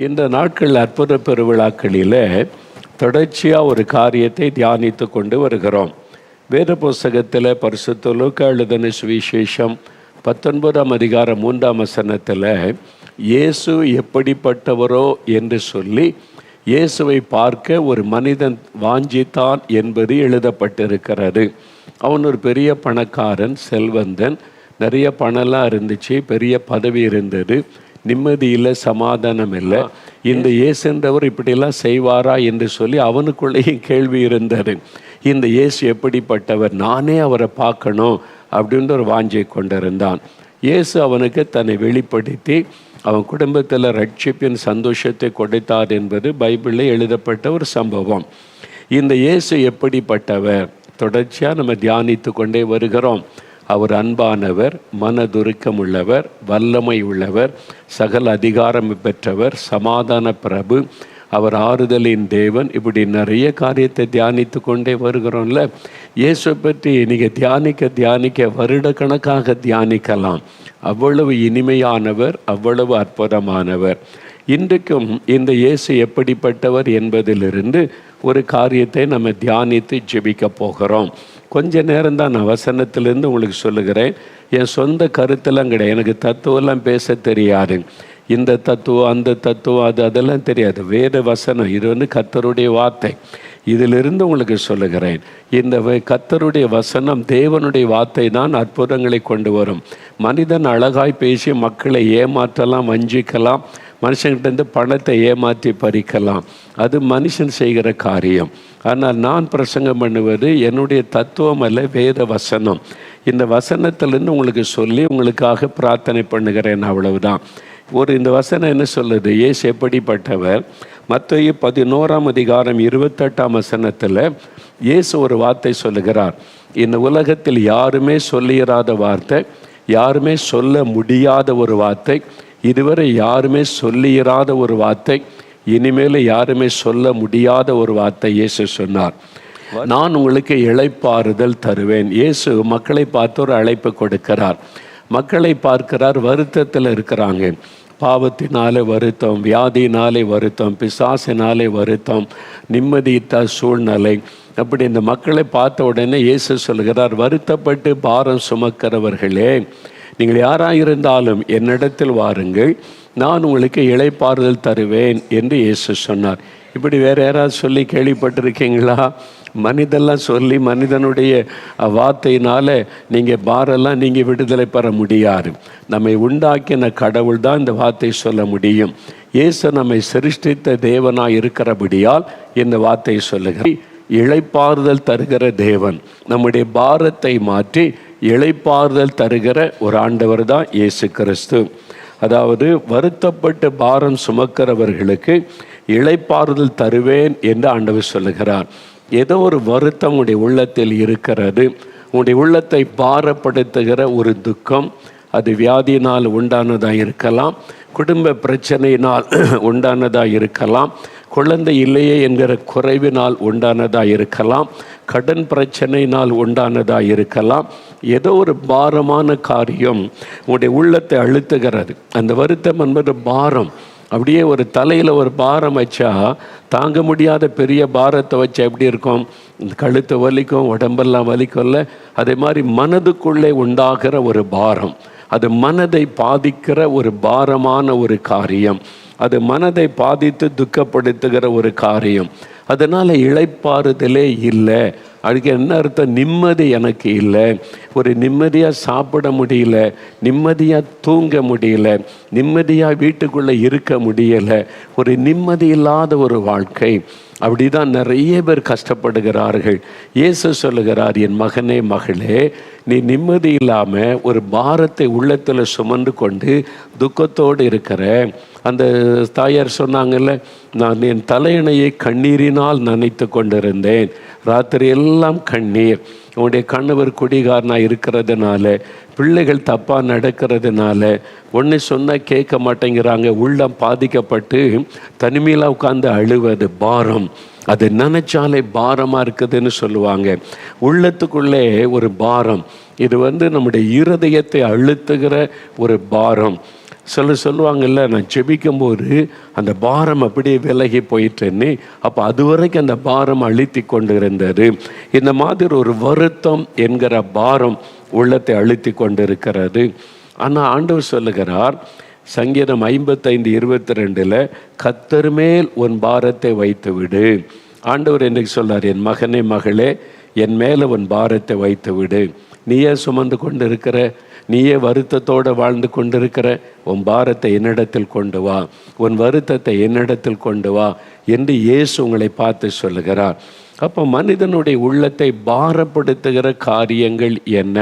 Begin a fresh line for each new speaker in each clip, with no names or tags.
இந்த நாட்கள் அற்புத பெருவிழாக்களில் தொடர்ச்சியாக ஒரு காரியத்தை தியானித்து கொண்டு வருகிறோம். வேத புஸ்தகத்தில் பரிசுத்த லூக்கா எழுதின சுவிசேஷம் 19ஆம் அதிகாரம் 3ஆம் வசனத்தில் இயேசு எப்படிப்பட்டவரோ என்று சொல்லி இயேசுவை பார்க்க ஒரு மனிதன் வாஞ்சித்தான் என்பது எழுதப்பட்டிருக்கிறது. அவன் ஒரு பெரிய பணக்காரன், செல்வந்தன், நிறைய பணம்லாம் இருந்துச்சு, பெரிய பதவி இருந்தது, நிம்மதி இல்லை, சமாதானம் இல்லை. இந்த இயேசுன்றவர் இப்படியெல்லாம் செய்வாரா என்று சொல்லி அவனுக்குள்ளேயும் கேள்வி இருந்தது. இந்த இயேசு எப்படிப்பட்டவர், நானே அவரை பார்க்கணும் அப்படின்ற ஒரு வாஞ்சை கொண்டிருந்தான். இயேசு அவனுக்கு தன்னை வெளிப்படுத்தி அவன் குடும்பத்தில் ரட்சிப்பின் சந்தோஷத்தை கொடுத்தார் என்பது பைபிளில் எழுதப்பட்ட ஒரு சம்பவம். இந்த இயேசு எப்படிப்பட்டவர் தொடர்ச்சியாக நம்ம தியானித்து கொண்டே வருகிறோம். அவர் அன்பானவர், மனதுருக்கம் உள்ளவர், வல்லமை உள்ளவர், சகல அதிகாரம் பெற்றவர், சமாதான பிரபு, அவர் ஆறுதலின் தேவன். இப்படி நிறைய காரியத்தை தியானித்து கொண்டே வருகிறோம்ல. இயேசுவை பற்றி நீங்கள் தியானிக்க வருடக்கணக்காக தியானிக்கலாம். அவ்வளவு இனிமையானவர், அவ்வளவு அற்புதமானவர். இன்றைக்கும் இந்த இயேசு எப்படிப்பட்டவர் என்பதிலிருந்து ஒரு காரியத்தை நம்ம தியானித்து ஜெபிக்க போகிறோம். கொஞ்ச நேரம்தான் நான் வசனத்திலேருந்து உங்களுக்கு சொல்லுகிறேன். என் சொந்த கருத்தெல்லாம் கிடையாது, எனக்கு தத்துவெல்லாம் பேச தெரியாது. இந்த தத்துவம், அந்த தத்துவம், அதெல்லாம் தெரியாது. வேத வசனம், இது கர்த்தருடைய வார்த்தை. இதிலிருந்து உங்களுக்கு சொல்லுகிறேன். இந்த கர்த்தருடைய வசனம், தேவனுடைய வார்த்தை தான் அற்புதங்களை கொண்டு வரும். மனிதன் அழகாய் பேசி மக்களை ஏமாற்றலாம், வஞ்சிக்கலாம், மனுஷன்கிட்ட பணத்தை ஏமாற்றி பறிக்கலாம். அது மனுஷன் செய்கிற காரியம். ஆனால் நான் பிரசங்கம் பண்ணுவது என்னுடைய தத்துவம் அல்ல, வேத வசனம். இந்த வசனத்திலேருந்து உங்களுக்கு சொல்லி உங்களுக்காக பிரார்த்தனை பண்ணுகிறேன், அவ்வளவுதான். இந்த வசனம் என்ன சொல்லுது, இயேசு எப்படிப்பட்டவர்? மத்தேயு 11ஆம் அதிகாரம் 28ஆம் வசனத்தில் இயேசு ஒரு வார்த்தை சொல்லுகிறார். இந்த உலகத்தில் யாருமே சொல்லிடாத வார்த்தை, யாருமே சொல்ல முடியாத ஒரு வார்த்தை, இதுவரை யாருமே சொல்லிடாத ஒரு வார்த்தை, இனிமேல் யாருமே சொல்ல முடியாத ஒரு வார்த்தை இயேசு சொன்னார். நான் உங்களுக்கு இளைப்பாறுதல் தருவேன். இயேசு மக்களை பார்த்து ஒரு அழைப்பு கொடுக்கிறார். மக்களை பார்க்கிறார், வருத்தத்தில் இருக்கிறாங்க. பாவத்தினாலே வருத்தம், வியாதினாலே வருத்தம், பிசாசினாலே வருத்தம், நிம்மதியிட்ட சூழ்நிலை. அப்படி இந்த மக்களை பார்த்த உடனே இயேசு சொல்கிறார், வருத்தப்பட்டு பாரம் சுமக்கிறவர்களே, நீங்கள் யாராக இருந்தாலும் என்னிடத்தில் வாருங்கள், நான் உங்களுக்கு இளைப்பாறுதல் தருவேன் என்று இயேசு சொன்னார். இப்படி வேறு யாராவது சொல்லி கேள்விப்பட்டிருக்கீங்களா? மனிதெல்லாம் சொல்லி மனிதனுடைய வார்த்தையினால் நீங்கள் பாரெல்லாம் நீங்கள் விடுதலை பெற முடியாது. நம்மை உண்டாக்கின கடவுள் தான் இந்த வார்த்தை சொல்ல முடியும். இயேசு நம்மை சிருஷ்டித்த தேவனாக இருக்கிறபடியால் இந்த வார்த்தையை சொல்லுகிறார். இளைப்பாறுதல் தருகிற தேவன், நம்முடைய பாரத்தை மாற்றி இளைப்பாறுதல் தருகிற ஒரு ஆண்டவர் தான் இயேசு கிறிஸ்து. அதாவது வருத்தப்பட்டு பாரம் சுமக்கிறவர்களுக்கு இளைப்பாறுதல் தருவேன் என்று ஆண்டவர் சொல்லுகிறார். ஏதோ ஒரு வருத்தம் உடைய உள்ளத்தில் இருக்கிறது, உடைய உள்ளத்தை பாரப்படுத்துகிற ஒரு துக்கம், அது வியாதியினால் உண்டானதாக இருக்கலாம், குடும்ப பிரச்சனையினால் உண்டானதாக இருக்கலாம், குழந்தை இல்லையே என்கிற குறைவினால் உண்டானதாக இருக்கலாம், கடன் பிரச்சனையினால் உண்டானதாக இருக்கலாம். ஏதோ ஒரு பாரமான காரியம் உடைய உள்ளத்தை அழுத்துகிறது. அந்த வருத்தம் என்பது பாரம். அப்படியே ஒரு தலையில் ஒரு பாரம் வச்சா, தாங்க முடியாத பெரிய பாரத்தை வச்சா எப்படி இருக்கும்? கழுத்து வலிக்கும், உடம்பெல்லாம் வலிக்கும்ல. அதே மாதிரி மனதுக்குள்ளே உண்டாகிற ஒரு பாரம், அது மனதை பாதிக்கிற ஒரு பாரமான ஒரு காரியம், அது மனதை பாதித்து துக்கப்படுத்துகிற ஒரு காரியம். அதனால் இளைப்பாறுதலே இல்லை. அதுக்கு என்ன அர்த்தம்? நிம்மதி எனக்கு இல்லை, ஒரு நிம்மதியாக சாப்பிட முடியல, நிம்மதியாக தூங்க முடியல, நிம்மதியாக வீட்டுக்குள்ளே இருக்க முடியலை, ஒரு நிம்மதி இல்லாத ஒரு வாழ்க்கை. அப்படி தான் நிறைய பேர் கஷ்டப்படுகிறார்கள். இயேசு சொல்லுகிறார், என் மகனே மகளே, நீ நிம்மதி இல்லாமல் ஒரு பாரத்தை உள்ளத்தில் சுமந்து கொண்டு துக்கத்தோடு இருக்கிற. அந்த தாயார் சொன்னாங்கல்ல, நான் என் தலையணையை கண்ணீரினால் நனைத்து கொண்டிருந்தேன், ராத்திரி எல்லாம் கண்ணீர். உன்னுடைய கணவர் குடிகாரனாக இருக்கிறதுனால, பிள்ளைகள் தப்பாக நடக்கிறதுனால, ஒன்று சொன்னால் கேட்க மாட்டேங்கிறாங்க, உள்ளம் பாதிக்கப்பட்டு தனிமையில் உட்காந்து அழுவது பாரம். அது நினைச்சாலே பாரமாக இருக்குதுன்னு சொல்லுவாங்க. உள்ளத்துக்குள்ளே ஒரு பாரம், இது நம்முடைய இருதயத்தை அழுத்துகிற ஒரு பாரம். சொல்லுவாங்கல்ல, நான் ஜெபிக்கும்போது அந்த பாரம் அப்படியே விலகி போயிட்டேன்னு. அப்போ அது வரைக்கும் அந்த பாரம் அழுத்தி கொண்டு இருந்தது. இந்த மாதிரி ஒரு வருத்தம் என்கிற பாரம் உள்ளத்தை அழுத்தி கொண்டு இருக்கிறது. ஆனால் ஆண்டவர் சொல்லுகிறார், சங்கீதம் 55:22 கர்த்தர் மேல் உன் பாரத்தை வைத்து விடு. ஆண்டவர் என்னைக்கு சொல்றார், என் மகனே மகளே, என் மேலே உன் பாரத்தை வைத்து விடு. நீயே சுமந்து கொண்டு இருக்கிற, நீயே வருத்தத்தோடு வாழ்ந்து கொண்டிருக்கிற, உன் பாரத்தை என்னிடத்தில் கொண்டு வா, உன் வருத்தத்தை என்னிடத்தில் கொண்டு வா என்று இயேசு உங்களை பார்த்து சொல்லுகிறார். அப்போ மனிதனுடைய உள்ளத்தை பாரப்படுத்துகிற காரியங்கள் என்ன?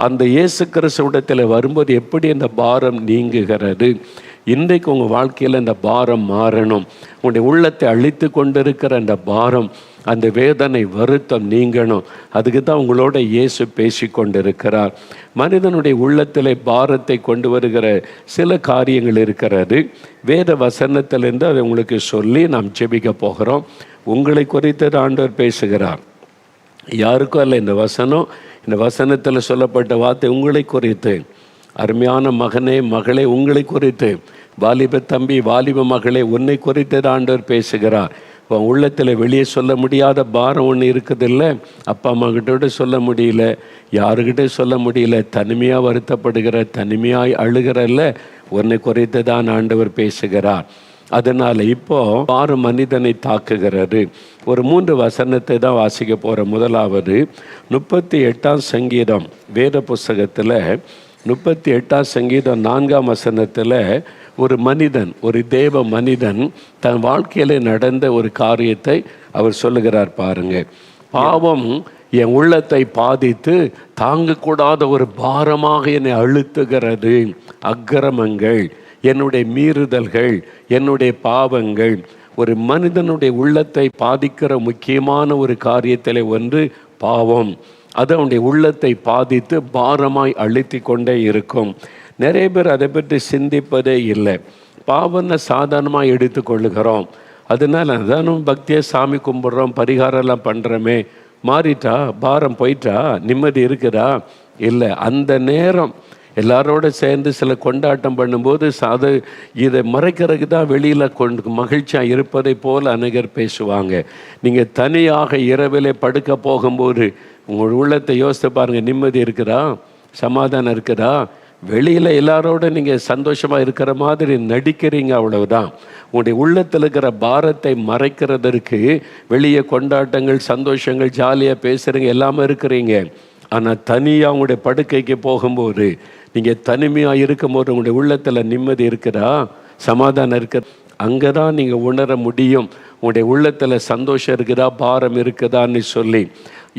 அந்த இயேசு கிறிஸ்துவிடத்தில் வரும்போது எப்படி அந்த பாரம் நீங்குகிறது? இன்றைக்கு உங்கள் வாழ்க்கையில் இந்த பாரம் மாறணும். உங்களுடைய உள்ளத்தை அழித்து கொண்டிருக்கிற அந்த பாரம், அந்த வேதனை, வருத்தம் நீங்கணும். அதுக்கு தான் உங்களோட இயேசு பேசி கொண்டிருக்கிறார். மனிதனுடைய உள்ளத்தில் பாரத்தை கொண்டு வருகிற சில காரியங்கள் இருக்கிறது. வேத வசனத்திலிருந்து அதை உங்களுக்கு சொல்லி நாம் ஜெபிக்க போகிறோம். உங்களை குறித்து ஆண்டவர் பேசுகிறார். யாருக்கும் அல்ல இந்த வசனம். இந்த வசனத்தில் சொல்லப்பட்ட வார்த்தை உங்களை குறித்து. அருமையான மகனே மகளே, உங்களை குறித்து. வாலிப தம்பி, வாலிப மகளே, உன்னை குறித்து ஆண்டவர் பேசுகிறார். இப்போ உள்ளத்தில் வெளியே சொல்ல முடியாத பாரம் ஒன்று இருக்குதில்ல, அப்பா அம்மா கிட்ட சொல்ல முடியல, யாருக்கிட்ட சொல்ல முடியல, தனிமையாக வருத்தப்படுகிற, தனிமையாக அழுகிறல்ல, உன்னை குறித்து தான் ஆண்டவர் பேசுகிறார். அதனால் இப்போ பாரம் மனிதனை தாக்குகிறது. ஒரு 3 வசனத்தை தான் வாசிக்க போகிற. முதலாவது 38ஆம் சங்கீதம் வேத புஸ்தகத்தில் 38ஆம் சங்கீதம் 4ஆம் வசனத்தில் ஒரு மனிதன், ஒரு தேவ மனிதன் தன் வாழ்க்கையில் நடந்த ஒரு காரியத்தை அவர் சொல்லுகிறார். பாருங்க, பாவம் என் உள்ளத்தை பாதித்து தாங்கக்கூடாத ஒரு பாரமாக என்னை அழுத்துகிறது. அக்கிரமங்கள், என்னுடைய மீறுதல்கள், என்னுடைய பாவங்கள். ஒரு மனிதனுடைய உள்ளத்தை பாதிக்கிற முக்கியமான ஒரு காரியத்தில் ஒன்று பாவம். அது அவனுடைய உள்ளத்தை பாதித்து பாரமாய் அழுத்தி கொண்டே இருக்கும். நிறைய பேர் அதை பற்றி சிந்திப்பதே இல்லை. பாவம்னா சாதாரணமாக எடுத்துக்கொள்ளுகிறோம். அதனால் அதானும் பக்தியை சாமி கும்பிட்றோம், பரிகாரம்லாம் பண்ணுறோமே, மாறிட்டா, பாரம் போயிட்டா, நிம்மதி இருக்குதா? இல்லை. அந்த நேரம் எல்லாரோட சேர்ந்து சில கொண்டாட்டம் பண்ணும்போது இதை மறைக்கிறதுக்கு தான் வெளியில் மகிழ்ச்சியாக இருப்பதை போல் அநேகர் பேசுவாங்க. நீங்கள் தனியாக இரவிலே படுக்க போகும்போது உங்கள் உள்ளத்தை யோசித்து பாருங்கள், நிம்மதி இருக்குதா? சமாதானம் இருக்குதா? வெளியில் எல்லாரோட நீங்கள் சந்தோஷமாக இருக்கிற மாதிரி நடிக்கிறீங்க, அவ்வளவுதான். உங்களுடைய உள்ளத்தில் இருக்கிற பாரத்தை மறைக்கிறதற்கு வெளியே கொண்டாட்டங்கள், சந்தோஷங்கள், ஜாலியாக பேசுகிறீங்க, எல்லாமே இருக்கிறீங்க. ஆனால் தனியாக உங்களுடைய படுக்கைக்கு போகும்போது, நீங்கள் தனிமையாக இருக்கும்போது உங்களுடைய உள்ளத்தில் நிம்மதி இருக்குதா? சமாதானம் இருக்குது? அங்கே தான் நீங்கள் உணர முடியும் உங்களுடைய உள்ளத்தில் சந்தோஷம் இருக்குதா, பாரம் இருக்குதான்னு சொல்லி.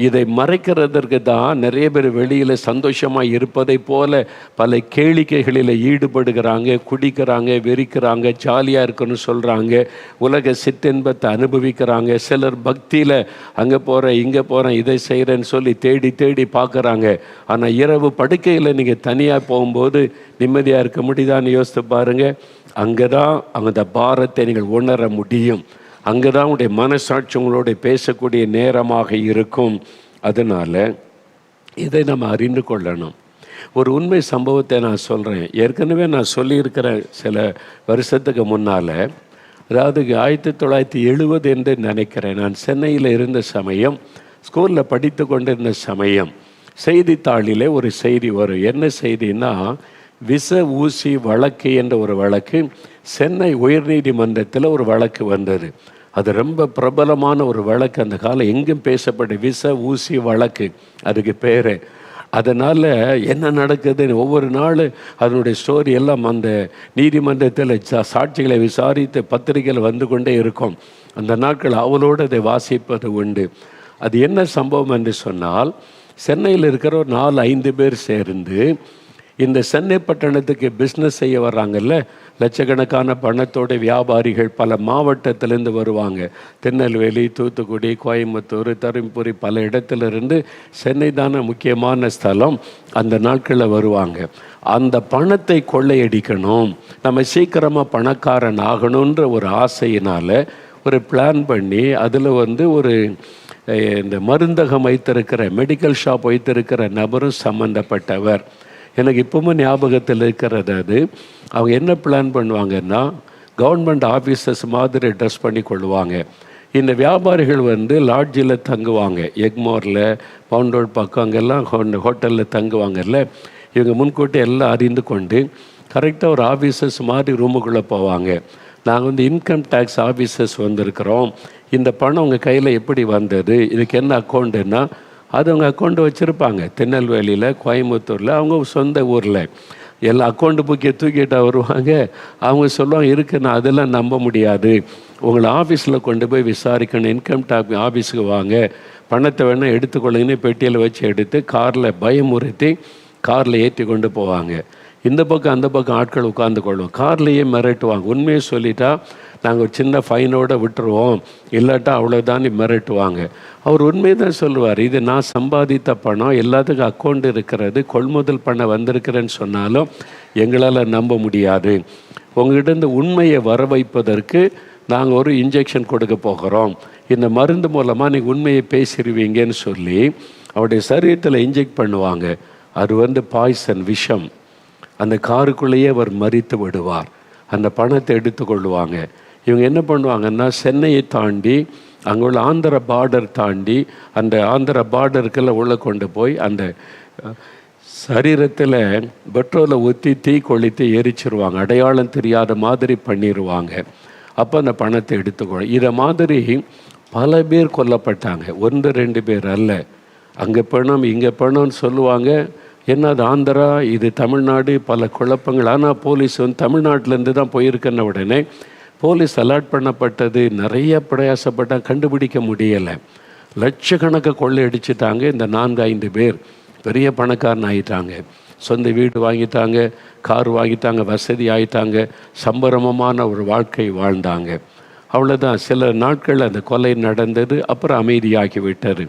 இதை மறைக்கிறதற்கு தான் நிறைய பேர் வெளியில் சந்தோஷமாக இருப்பதை போல பல கேளிக்கைகளில் ஈடுபடுகிறாங்க, குடிக்கிறாங்க, வெறிக்கிறாங்க, ஜாலியாக இருக்குன்னு சொல்கிறாங்க, உலக சிற்றின்பத்தை அனுபவிக்கிறாங்க. சிலர் பக்தியில் அங்கே போகிறேன், இங்கே போகிறேன், இதை செய்கிறேன்னு சொல்லி தேடி தேடி பார்க்குறாங்க. ஆனால் இரவு படுக்கையில் நீங்கள் தனியாக போகும்போது நிம்மதியாக இருக்க முடியுதான்னு யோசித்து பாருங்கள். அங்கே தான் அந்த பாரத்தை நீங்கள் உணர முடியும். அங்கே தான் உங்களுடைய மனசாட்சி உங்களோட பேசக்கூடிய நேரமாக இருக்கும். அதனால் இதை நம்ம அறிந்து கொள்ளணும். ஒரு உண்மை சம்பவத்தை நான் சொல்கிறேன். ஏற்கனவே நான் சொல்லியிருக்கிறேன் சில வருஷத்துக்கு முன்னால். அதாவது 1970 என்று நினைக்கிறேன். நான் சென்னையில் இருந்த சமயம், ஸ்கூலில் படித்து கொண்டிருந்த சமயம், செய்தித்தாளிலே ஒரு செய்தி வரும். என்ன செய்தின்னா, விஷ ஊசி வழக்கு என்ற ஒரு வழக்கு சென்னை உயர்நீதிமன்றத்தில் ஒரு வழக்கு வந்தது. அது ரொம்ப பிரபலமான ஒரு வழக்கு. அந்த காலம் எங்கும் பேசப்பட்ட விஷ ஊசி வழக்கு, அதுக்கு பேர். அதனால் என்ன நடக்குதுன்னு ஒவ்வொரு நாள் அதனுடைய ஸ்டோரி எல்லாம் அந்த நீதிமன்றத்தில் சாட்சிகளை விசாரித்து பத்திரிகையில் வந்து கொண்டே இருக்கும். அந்த நாட்கள் அவளோடு அதை வாசிப்பது உண்டு. அது என்ன சம்பவம் என்று சொன்னால், சென்னையில் இருக்கிற ஒரு 4-5 பேர் சேர்ந்து இந்த சென்னை பட்டணத்துக்கு பிஸ்னஸ் செய்ய வர்றாங்கல்ல, லட்சக்கணக்கான பணத்தோட வியாபாரிகள் பல மாவட்டத்திலேருந்து வருவாங்க. திருநெல்வேலி, தூத்துக்குடி, கோயம்புத்தூர், தருமபுரி, பல இடத்துலேருந்து. சென்னை தானே முக்கியமான ஸ்தலம். அந்த நாட்களில் வருவாங்க. அந்த பணத்தை கொள்ளையடிக்கணும், நம்ம சீக்கிரமாக பணக்காரன் ஆகணுன்ற ஒரு ஆசையினால் ஒரு பிளான் பண்ணி, அதில் ஒரு இந்த மருந்தகம் வைத்திருக்கிற, மெடிக்கல் ஷாப் வைத்திருக்கிற நபரும் சம்மந்தப்பட்டவர். எனக்கு இப்பவும் ஞாபகத்தில் இருக்கிறது. அது அவங்க என்ன பிளான் பண்ணுவாங்கன்னா, கவர்மெண்ட் ஆஃபீஸர்ஸ் மாதிரி ட்ரெஸ் பண்ணி கொள்ளுவாங்க. இந்த வியாபாரிகள் லாட்ஜில் தங்குவாங்க, எக்மோரில், பவுண்டோட் பக்கம், அங்கெல்லாம் ஹோட்டலில் தங்குவாங்கல்ல. இவங்க முன்கூட்டி எல்லாம் அறிந்து கொண்டு கரெக்டாக ஒரு ஆஃபீஸர்ஸ் மாதிரி ரூமுக்குள்ளே போவாங்க. நாங்கள் இன்கம் டேக்ஸ் ஆஃபீஸர்ஸ் வந்திருக்கிறோம், இந்த பணம் உங்கள் கையில் எப்படி வந்தது, இதுக்கு என்ன அக்கௌண்ட்டுன்னா, அது அவங்க அக்கௌண்ட்டு வச்சுருப்பாங்க. திருநெல்வேலியில், கோயம்புத்தூரில், அவங்க சொந்த ஊரில் எல்லா அக்கௌண்ட்டு புக்கை தூக்கிட்டு வருவாங்க. அவங்க சொல்லுவாங்க, இருக்குன்னு அதெல்லாம் நம்ப முடியாது, உங்களை ஆஃபீஸில் கொண்டு போய் விசாரிக்கணும், இன்கம் டேக்ஸ் ஆஃபீஸுக்கு வாங்க, பணத்தை வேணால் எடுத்துக்கொள்ளுங்கன்னு பெட்டியில் வச்சு எடுத்து காரில் பயமுறுத்தி காரில் ஏற்றி கொண்டு போவாங்க. இந்த பக்கம் அந்த பக்கம் ஆட்கள் உட்கார்ந்து கொள்வோம், கார்லேயே மிரட்டுவாங்க. உண்மையை சொல்லிட்டா நாங்கள் ஒரு சின்ன ஃபைனோடு விட்டுருவோம், இல்லாட்டா அவ்வளோதான் மிரட்டுவாங்க. அவர் உண்மையை தான் சொல்லுவார். இது நான் சம்பாதித்த பணம், எல்லாத்துக்கும் அக்கௌண்ட் இருக்கிறது, கொள்முதல் பண்ண வந்திருக்கிறேன்னு சொன்னாலும் எங்களால் நம்ப முடியாது. உங்கள்கிட்ட இந்த உண்மையை வர வைப்பதற்கு நாங்கள் ஒரு இன்ஜெக்ஷன் கொடுக்க போகிறோம், இந்த மருந்து மூலமாக நீங்கள் உண்மையை பேசிடுவீங்கன்னு சொல்லி அவருடைய சரீரத்தில் இன்ஜெக்ட் பண்ணுவாங்க. அது பாய்சன், விஷம். அந்த காருக்குள்ளேயே அவர் மரித்து விடுவார். அந்த பணத்தை எடுத்துக்கொள்வாங்க. இவங்க என்ன பண்ணுவாங்கன்னா, சென்னையை தாண்டி அங்கே உள்ள ஆந்திர பார்டர் தாண்டி, அந்த ஆந்திர பார்டருக்கெல்லாம் உள்ளே கொண்டு போய் அந்த சரீரத்தில் பெட்ரோலை ஊற்றி தீ கொளுத்தி எரிச்சிருவாங்க, அடையாளம் தெரியாத மாதிரி பண்ணிடுவாங்க. அப்போ அந்த பணத்தை எடுத்துக்கொள்ள. இதை மாதிரி பல பேர் கொல்லப்பட்டாங்க, 1-2 பேர் அல்ல. அங்கே பணம் இங்கே பணம்னு சொல்லுவாங்க. என்ன அது ஆந்திரா, இது தமிழ்நாடு, பல குழப்பங்கள். ஆனால் போலீஸ் தமிழ்நாட்டிலேருந்து தான் போயிருக்கன உடனே போலீஸ் அலர்ட் பண்ணப்பட்டது. நிறைய பிரயாசப்பட்டால் கண்டுபிடிக்க முடியலை. லட்சக்கணக்கை கொள்ளையடிச்சிட்டாங்க. இந்த 4-5 பேர் பெரிய பணக்காரன் ஆகிட்டாங்க, சொந்த வீடு வாங்கிட்டாங்க, கார் வாங்கிட்டாங்க, வசதி ஆகிட்டாங்க, சம்பரமமான ஒரு வாழ்க்கை வாழ்ந்தாங்க. அவ்வளோதான். சில நாட்கள் அந்த கொலை நடந்தது, அப்புறம் அமைதியாகி விட்டார்.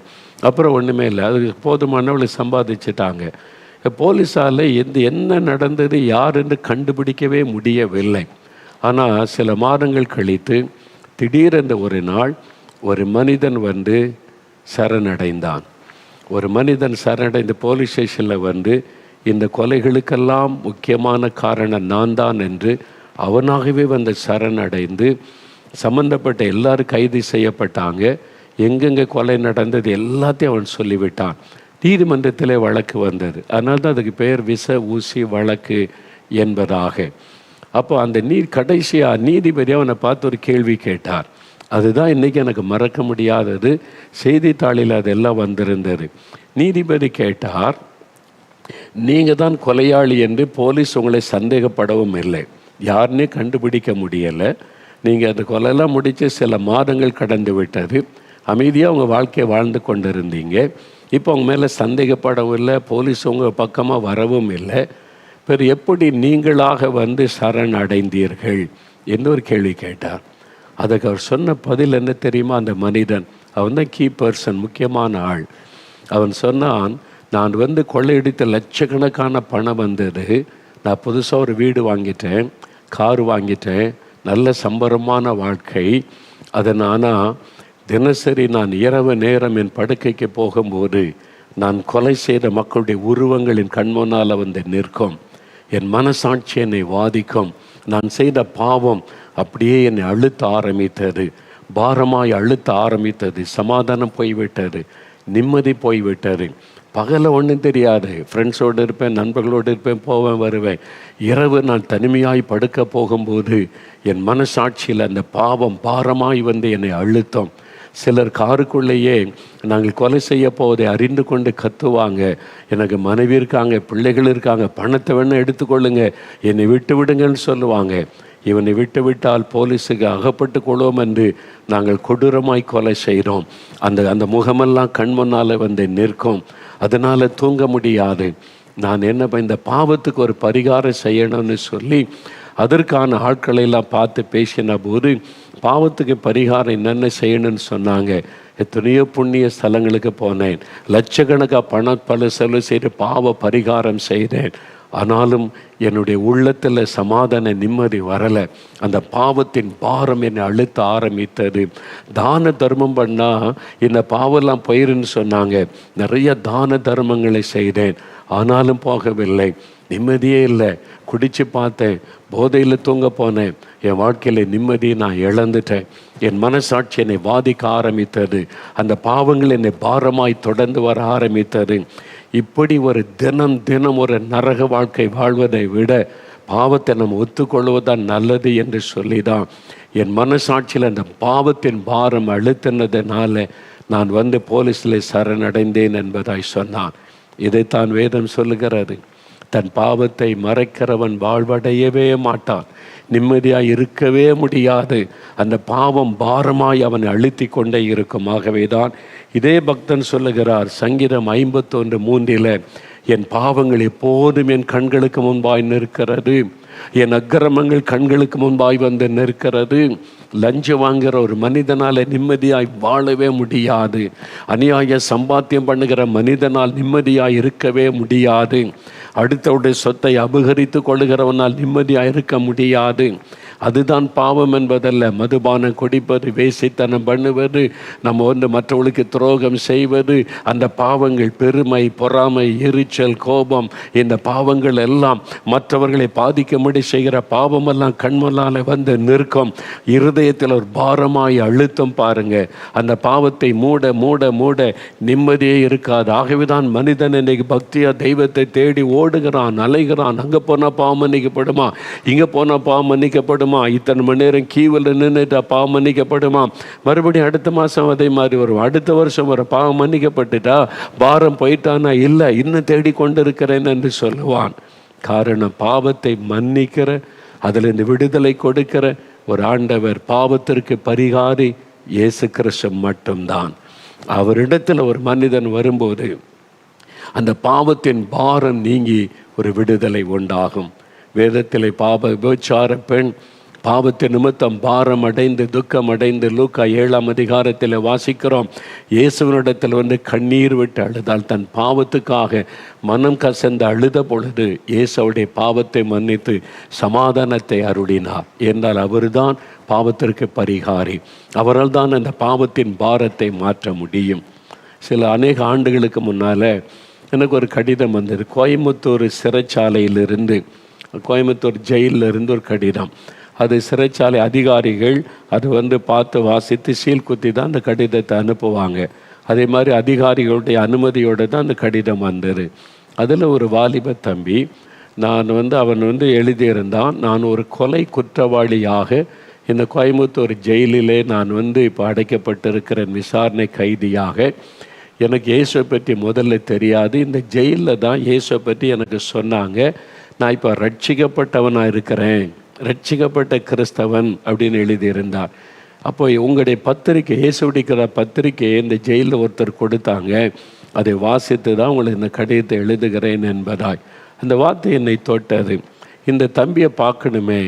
அப்புறம் ஒன்றுமே இல்லை, அதுக்கு போதுமானவளை சம்பாதிச்சிட்டாங்க. போலீஸால் என்ன நடந்தது யாருன்னு கண்டுபிடிக்கவே முடியவில்லை. ஆனால் சில மாதங்கள் கழித்து திடீரென்று ஒரு நாள் ஒரு மனிதன் சரணடைந்தான். ஒரு மனிதன் சரணடைந்து போலீஸ் ஸ்டேஷனில் இந்த கொலைகளுக்கெல்லாம் முக்கியமான காரணம் நான் தான் என்று அவனாகவே சரணடைந்து சம்பந்தப்பட்ட எல்லாரும் கைது செய்யப்பட்டாங்க. எங்கெங்கே கொலை நடந்தது எல்லாத்தையும் அவன் சொல்லிவிட்டான். நீதிமன்றத்திலே வழக்கு வந்தது. அதனால தான் அதுக்கு பெயர் விச ஊசி வழக்கு என்பதாக. அப்போ அந்த கடைசியாக நீதிபதி அவனை பார்த்து ஒரு கேள்வி கேட்டார். அதுதான் இன்றைக்கி எனக்கு மறக்க முடியாதது. செய்தித்தாளில் அதெல்லாம் வந்திருந்தது. நீதிபதி கேட்டார், நீங்கள் தான் கொலையாளி என்று போலீஸ் உங்களை சந்தேகப்படவும் இல்லை, யாருன்னே கண்டுபிடிக்க முடியலை, நீங்கள் அந்த கொலையெல்லாம் முடித்து சில மாதங்கள் கடந்து விட்டது, அமைதியாக உங்கள் வாழ்க்கையை வாழ்ந்து கொண்டு இருந்தீங்க, இப்போ உங்கள் மேலே சந்தேகப்படவும் இல்லை, போலீஸ் உங்கள் பக்கமாக வரவும் இல்லை, பிறகு எப்படி நீங்களாக சரணடைந்தீர்கள் என்று ஒரு கேள்வி கேட்டார். அதுக்கு அவர் சொன்ன பதில் என்ன தெரியுமா? அந்த மனிதன், அவன் தான் கீ பர்சன், முக்கியமான ஆள். அவன் சொன்னான், நான் கொள்ளையடித்த லட்சக்கணக்கான பணம் வந்தது, நான் புதுசாக ஒரு வீடு வாங்கிட்டேன், கார் வாங்கிட்டேன், நல்ல சம்பரமான வாழ்க்கை. அதை ஆனால் தினசரி நான் இரவு நேரம் என் படுக்கைக்கு போகும்போது நான் கொலை செய்த மக்களுடைய உருவங்கள் என் கண்முன்னால் நிற்கும், என் மனசாட்சி என்னை வாதிக்கும், நான் செய்த பாவம் அப்படியே என்னை அழுத்த ஆரம்பித்தது, பாரமாய் அழுத்த ஆரம்பித்தது, சமாதானம் போய்விட்டது, நிம்மதி போய்விட்டது. பகலை ஒன்றும் தெரியாது, ஃப்ரெண்ட்ஸோடு இருப்பேன், நண்பர்களோடு இருப்பேன், போவேன் வருவேன். இரவு நான் தனிமையாய் படுக்க போகும்போது என் மனசாட்சியில் அந்த பாவம் பாரமாய் என்னை அழுத்தம். சிலர் காருக்குள்ளேயே நாங்கள் கொலை செய்ய போவதை அறிந்து கொண்டு கத்துவாங்க, எனக்கு மனைவி இருக்காங்க, பிள்ளைகள் இருக்காங்க, பணத்தை வேணால் எடுத்துக்கொள்ளுங்க, என்னை விட்டு விடுங்கன்னு சொல்லுவாங்க. இவனை விட்டு விட்டால் போலீஸுக்கு அகப்பட்டு கொள்வோம் என்று நாங்கள் கொடூரமாய் கொலை செய்கிறோம். அந்த முகமெல்லாம் கண் முன்னால் நிற்கும், அதனால் தூங்க முடியாது. நான் இந்த பாவத்துக்கு ஒரு பரிகாரம் செய்யணும்னு சொல்லி அதற்கான ஆட்களெல்லாம் பார்த்து பேசின போது பாவத்துக்கு பரிகாரம் என்னென்ன செய்யணும்னு சொன்னாங்க. எத்தனையோ புண்ணிய ஸ்தலங்களுக்கு போனேன், லட்சக்கணக்காக பல செலவு செய்து பாவ பரிகாரம் செய்தேன். ஆனாலும் என்னுடைய உள்ளத்தில் சமாதான நிம்மதி வரலை. அந்த பாவத்தின் பாரம் என்னை அழுத்த ஆரம்பித்தது. தான தர்மம் பண்ணால் இந்த பாவெல்லாம் போயிருன்னு சொன்னாங்க. நிறைய தான தர்மங்களை செய்தேன், ஆனாலும் போகவில்லை. நிம்மதியே இல்லை. குடித்து பார்த்தேன், போதையில் தூங்க போனேன். என் வாழ்க்கையில் நிம்மதியை நான் இழந்துட்டேன். என் மனசாட்சி என்னை பாதிக்க ஆரம்பித்தது. அந்த பாவங்கள் என்னை பாரமாய் தொடர்ந்து வர ஆரம்பித்தது. இப்படி ஒரு தினம் தினம் ஒரு நரக வாழ்க்கை வாழ்வதை விட பாவத்தை நம்ம ஒத்துக்கொள்வதுதான் நல்லது என்று சொல்லி தான் என் மனசாட்சியில் அந்த பாவத்தின் பாரம் அழுத்தினதுனால நான் வந்து போலீஸில் சரணடைந்தேன் என்பதாய் சொன்னான். இதைத்தான் வேதம் சொல்லுகிறது. தன் பாவத்தை மறைக்கிறவன் வாழ்வடையவே மாட்டான், நிம்மதியாய் இருக்கவே முடியாது. அந்த பாவம் பாரமாய் அவனை அழுத்தி கொண்டே இருக்கும். ஆகவே தான் இதே பக்தன் சொல்லுகிறார், சங்கீதம் 51:3, என் பாவங்கள் எப்போதும் என் கண்களுக்கு முன்பாய் நிற்கிறது, என் அக்கிரமங்கள் கண்களுக்கு முன்பாய் வந்து நிற்கிறது. லஞ்சம் வாங்குகிற ஒரு மனிதனால் நிம்மதியாய் வாழவே முடியாது. அநியாய சம்பாத்தியம் பண்ணுகிற மனிதனால் நிம்மதியாய் இருக்கவே முடியாது. அடுத்தவுடைய சொத்தை அபகரித்து கொள்ளுகிறவனால் நிம்மதியாக இருக்க முடியாது. அதுதான் பாவம் என்பதல்ல. மதுபானம் குடிப்பது, வேசித்தனம் பண்ணுவது, நம்ம மற்றவர்களுக்கு துரோகம் செய்வது, அந்த பாவங்கள் பெருமை, பொறாமை, எரிச்சல், கோபம், இந்த பாவங்கள் எல்லாம் மற்றவர்களை பாதிக்கும்படி செய்கிற பாவமெல்லாம் கண்முன்னால வந்து நிற்கும். இருதயத்தில் ஒரு பாரமாய் அழுத்தம் பாருங்க. அந்த பாவத்தை மூட மூட மூட நிம்மதியே இருக்காது. ஆகவேதான் மனிதன் இன்னைக்கு பக்தியா தெய்வத்தை தேடி ஓடுகிறான், அலைகிறான். அங்கே போனால் பாவம் மன்னிக்கப்படுமா, இங்கே போனால் பாவம் மன்னிக்கப்படுமா, இத்தனை மணி நேரம் கீவில் நின்றுட்டா பாவம் மன்னிக்கப்படுமா, மறுபடியும் அடுத்த மாதம் அதே மாதிரி வரும், அடுத்த வருஷம் வர பாவம் மன்னிக்கப்பட்டுட்டா, பாரம் போயிட்டானா, இல்லை இன்னும் தேடிக்கொண்டு இருக்கிறேன் என்று சொல்லுவான். காரணம், பாவத்தை மன்னிக்கிற, அதிலிருந்து விடுதலை கொடுக்கிற ஒரு ஆண்டவர், பாவத்திற்கு பரிகாரி இயேசு கிறிஸ்து மட்டும்தான். அவரிடத்தில் ஒரு மனிதன் வரும்போது அந்த பாவத்தின் பாரம் நீங்கி ஒரு விடுதலை உண்டாகும். வேதத்தில் விபச்சார பெண் பாவத்தின் நிமித்தம் பாரம் அடைந்து துக்கம் அடைந்து லூக்கா 7 வாசிக்கிறோம். இயேசுவனிடத்தில் கண்ணீர் விட்டு அழுதால், தன் பாவத்துக்காக மனம் கசந்து அழுத பொழுது இயேசுவுடைய பாவத்தை மன்னித்து சமாதானத்தை அருளினார். என்றால் அவர்தான் பாவத்திற்கு பரிகாரி. அவரால் தான் அந்த பாவத்தின் பாரத்தை மாற்ற முடியும். அநேக ஆண்டுகளுக்கு முன்னால் எனக்கு ஒரு கடிதம் வந்தது. கோயம்புத்தூர் சிறைச்சாலையிலிருந்து, கோயம்புத்தூர் ஜெயிலிருந்து ஒரு கடிதம். அது சிறைச்சாலை அதிகாரிகள் அது பார்த்து வாசித்து சீல் குத்தி தான் அந்த கடிதத்தை அனுப்புவாங்க. அதே மாதிரி அதிகாரிகளுடைய அனுமதியோடு தான் அந்த கடிதம் வந்தது. அதில் ஒரு வாலிப தம்பி, நான் அவன் எழுதியிருந்தான், நான் ஒரு கொலை குற்றவாளியாக இந்த கோயம்புத்தூர் ஜெயிலிலே நான் இப்போ அடைக்கப்பட்டிருக்கிறேன், விசாரணை கைதியாக. எனக்கு இயேசுவை பற்றி முதல்ல தெரியாது. இந்த ஜெயிலில் தான் இயேசுவை பற்றி எனக்கு சொன்னாங்க. நான் இப்போ ரட்சிக்கப்பட்டவனாக இருக்கிறேன், ரட்சிக்கப்பட்ட கிறிஸ்தவன் அப்படின்னு எழுதியிருந்தார். அப்போ உங்களுடைய பத்திரிக்கை, இயேசுடிக்கிற பத்திரிக்கையை இந்த ஜெயிலில் ஒருத்தர் கொடுத்தாங்க, அதை வாசித்து தான் உங்களுக்கு இந்த கடிதத்தை எழுதுகிறேன் என்பதாய் அந்த வார்த்தை என்னை தொட்டது. இந்த தம்பியை பார்க்கணுமே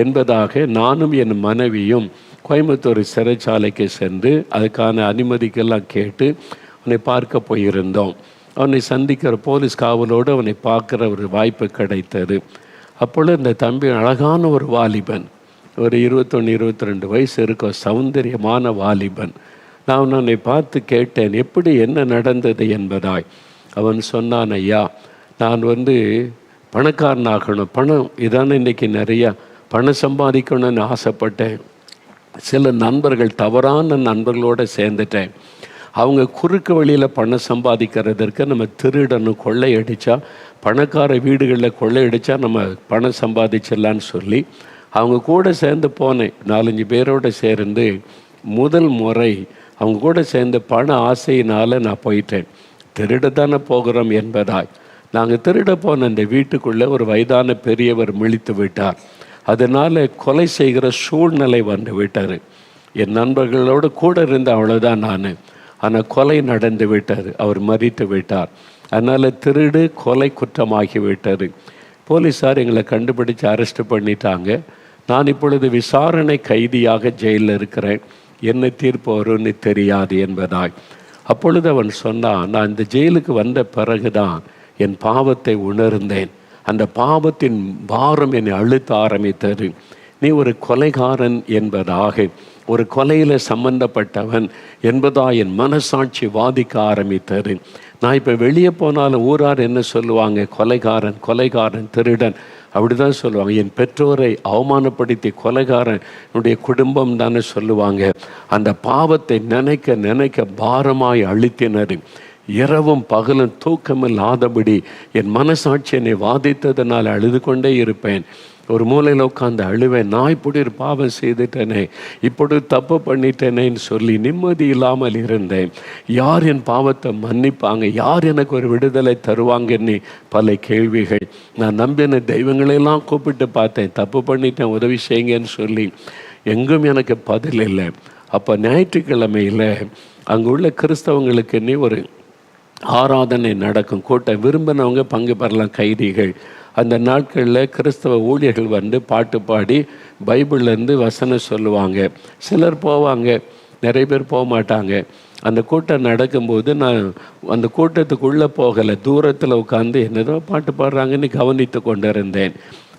என்பதாக நானும் என் மனைவியும் கோயம்புத்தூர் சிறைச்சாலைக்கு சென்று அதுக்கான அனுமதிக்கெல்லாம் கேட்டு அவனை பார்க்க போயிருந்தோம். அவனை சந்திக்கிற போலீஸ் காவலோடு அவனை பார்க்குற ஒரு வாய்ப்பு கிடைத்தது. அப்பொழுது இந்த தம்பி அழகான ஒரு வாலிபன், ஒரு 21-22 வயசு இருக்கும், சௌந்தரியமான வாலிபன். நான் அவனை பார்த்து கேட்டேன், எப்படி என்ன நடந்தது என்பதாய். அவன் சொன்னான், ஐயா நான் பணக்காரனாகணும், பணம் இதான இன்றைக்கி நிறையா பணம் சம்பாதிக்கணும்னு ஆசைப்பட்டேன். சில நண்பர்கள், தவறான நண்பர்களோடு சேர்ந்துட்டேன். அவங்க குறுக்கு வழியில் பணம் சம்பாதிக்கிறதற்கு நம்ம திருடணும், கொள்ளையடித்தா, பணக்கார வீடுகளில் கொள்ளையடித்தா நம்ம பணம் சம்பாதிச்சிடலான்னு சொல்லி அவங்க கூட சேர்ந்து போனேன். 4-5 பேரோடு சேர்ந்து முதல் முறை அவங்க கூட சேர்ந்து பண ஆசையினால் நான் போயிட்டேன். திருட தானே போகிறோம் என்பதாய் நாங்கள் திருட போன இந்த வீட்டுக்குள்ளே ஒரு வயதான பெரியவர் முழித்து விட்டார். அதனால் கொலை செய்கிற சூழ்நிலை வந்து விட்டார். என் நண்பர்களோடு கூட இருந்த அவ்வளோதான் நான். ஆனால் கொலை நடந்து விட்டார், அவர் மறித்து விட்டார். அதனால் திருடு கொலை குற்றமாகி விட்டார். போலீஸார் எங்களை கண்டுபிடிச்சு அரெஸ்ட் பண்ணிட்டாங்க. நான் இப்பொழுது விசாரணை கைதியாக ஜெயிலில் இருக்கிறேன், என்ன தீர்ப்பு வரும்னு தெரியாது என்பதாய். அப்பொழுது அவன் சொன்னான், நான் இந்த ஜெயிலுக்கு வந்த பிறகுதான் என் பாவத்தை உணர்ந்தேன். அந்த பாவத்தின் பாரம் என்னை அழுத்த ஆரம்பித்தது. நீ ஒரு கொலைகாரன் என்பதாக, ஒரு கொலையில் சம்பந்தப்பட்டவன் என்பதா என் மனசாட்சி வாதிக்க ஆரம்பித்தது. நான் இப்போ வெளியே போனாலும் ஊரார் என்ன சொல்லுவாங்க? கொலைகாரன், கொலைகாரன், திருடன், அப்படி தான் சொல்லுவாங்க. என் பெற்றோரை அவமானப்படுத்தி கொலைகாரன் என்னுடைய குடும்பம் தானே சொல்லுவாங்க. அந்த பாவத்தை நினைக்க நினைக்க பாரமாய் அழுத்தினர். இரவும் பகலும் தூக்கமில்லாதபடி என் மனசாட்சி என்னை வாதித்ததனால் அழுது கொண்டே இருப்பேன். ஒரு மூலையில் உட்காந்து அழுவேன். நான் இப்படி ஒரு பாவம் செய்துட்டேனே, இப்படி தப்பு பண்ணிட்டேனேன்னு சொல்லி நிம்மதி இல்லாமல் இருந்தேன். யார் என் பாவத்தை மன்னிப்பாங்க, யார் எனக்கு ஒரு விடுதலை தருவாங்கன்னு பல கேள்விகள். நான் நம்பின தெய்வங்களெல்லாம் கூப்பிட்டு பார்த்தேன், தப்பு பண்ணிட்டேன் உதவி செய்யுங்கன்னு சொல்லி. எங்கும் எனக்கு பதில் இல்லை. அப்போ ஞாயிற்றுக்கிழமையில் அங்கே உள்ள கிறிஸ்தவங்களுக்கு ஒரு ஆராதனை நடக்கும். கூட்டம் விரும்பினவங்க பங்கு பெறலாம், கைதிகள். அந்த நாட்களில் கிறிஸ்தவ ஊழியர்கள் வந்து பாட்டு பாடி பைபிள்லேருந்து வசனம் சொல்லுவாங்க. சிலர் போவாங்க, நிறைய பேர் போக மாட்டாங்க. அந்த கூட்டம் நடக்கும்போது நான் அந்த கூட்டத்துக்குள்ளே போகலை, தூரத்தில் உட்காந்து என்னதோ பாட்டு பாடுறாங்கன்னு கவனித்து கொண்டு இருந்தேன்.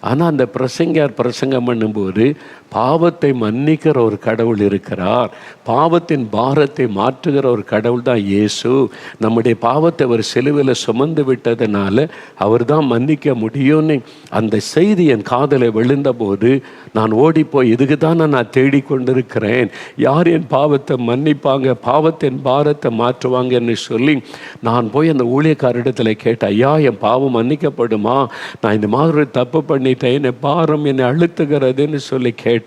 ஆனால் அந்த பிரசங்கியார் பிரசங்கம் பண்ணும்போது பாவத்தை மன்னிக்கிற ஒரு கடவுள் இருக்கிறார், பாவத்தின் பாரத்தை மாற்றுகிற ஒரு கடவுள் தான் இயேசு. நம்முடைய பாவத்தை அவர் சிலுவையில் சுமந்து விட்டதுனால அவர் தான் மன்னிக்க முடியும்னு அந்த செய்தி என் காதலை விழுந்தபோது நான் ஓடிப்போய் இதுக்கு தான் நான் தேடிக்கொண்டிருக்கிறேன், யார் என் பாவத்தை மன்னிப்பாங்க, பாவத்தின் பாரத்தை மாற்றுவாங்கன்னு சொல்லி நான் போய் அந்த ஊழியக்காரிடத்தில் கேட்டேன், ஐயா என் பாவம் மன்னிக்கப்படுமா, நான் இந்த மாதிரி தப்பு பண்ணிட்டேன், என்னை பாரம் என்னை அழுத்துகிறதுன்னு சொல்லி கேட்டேன்.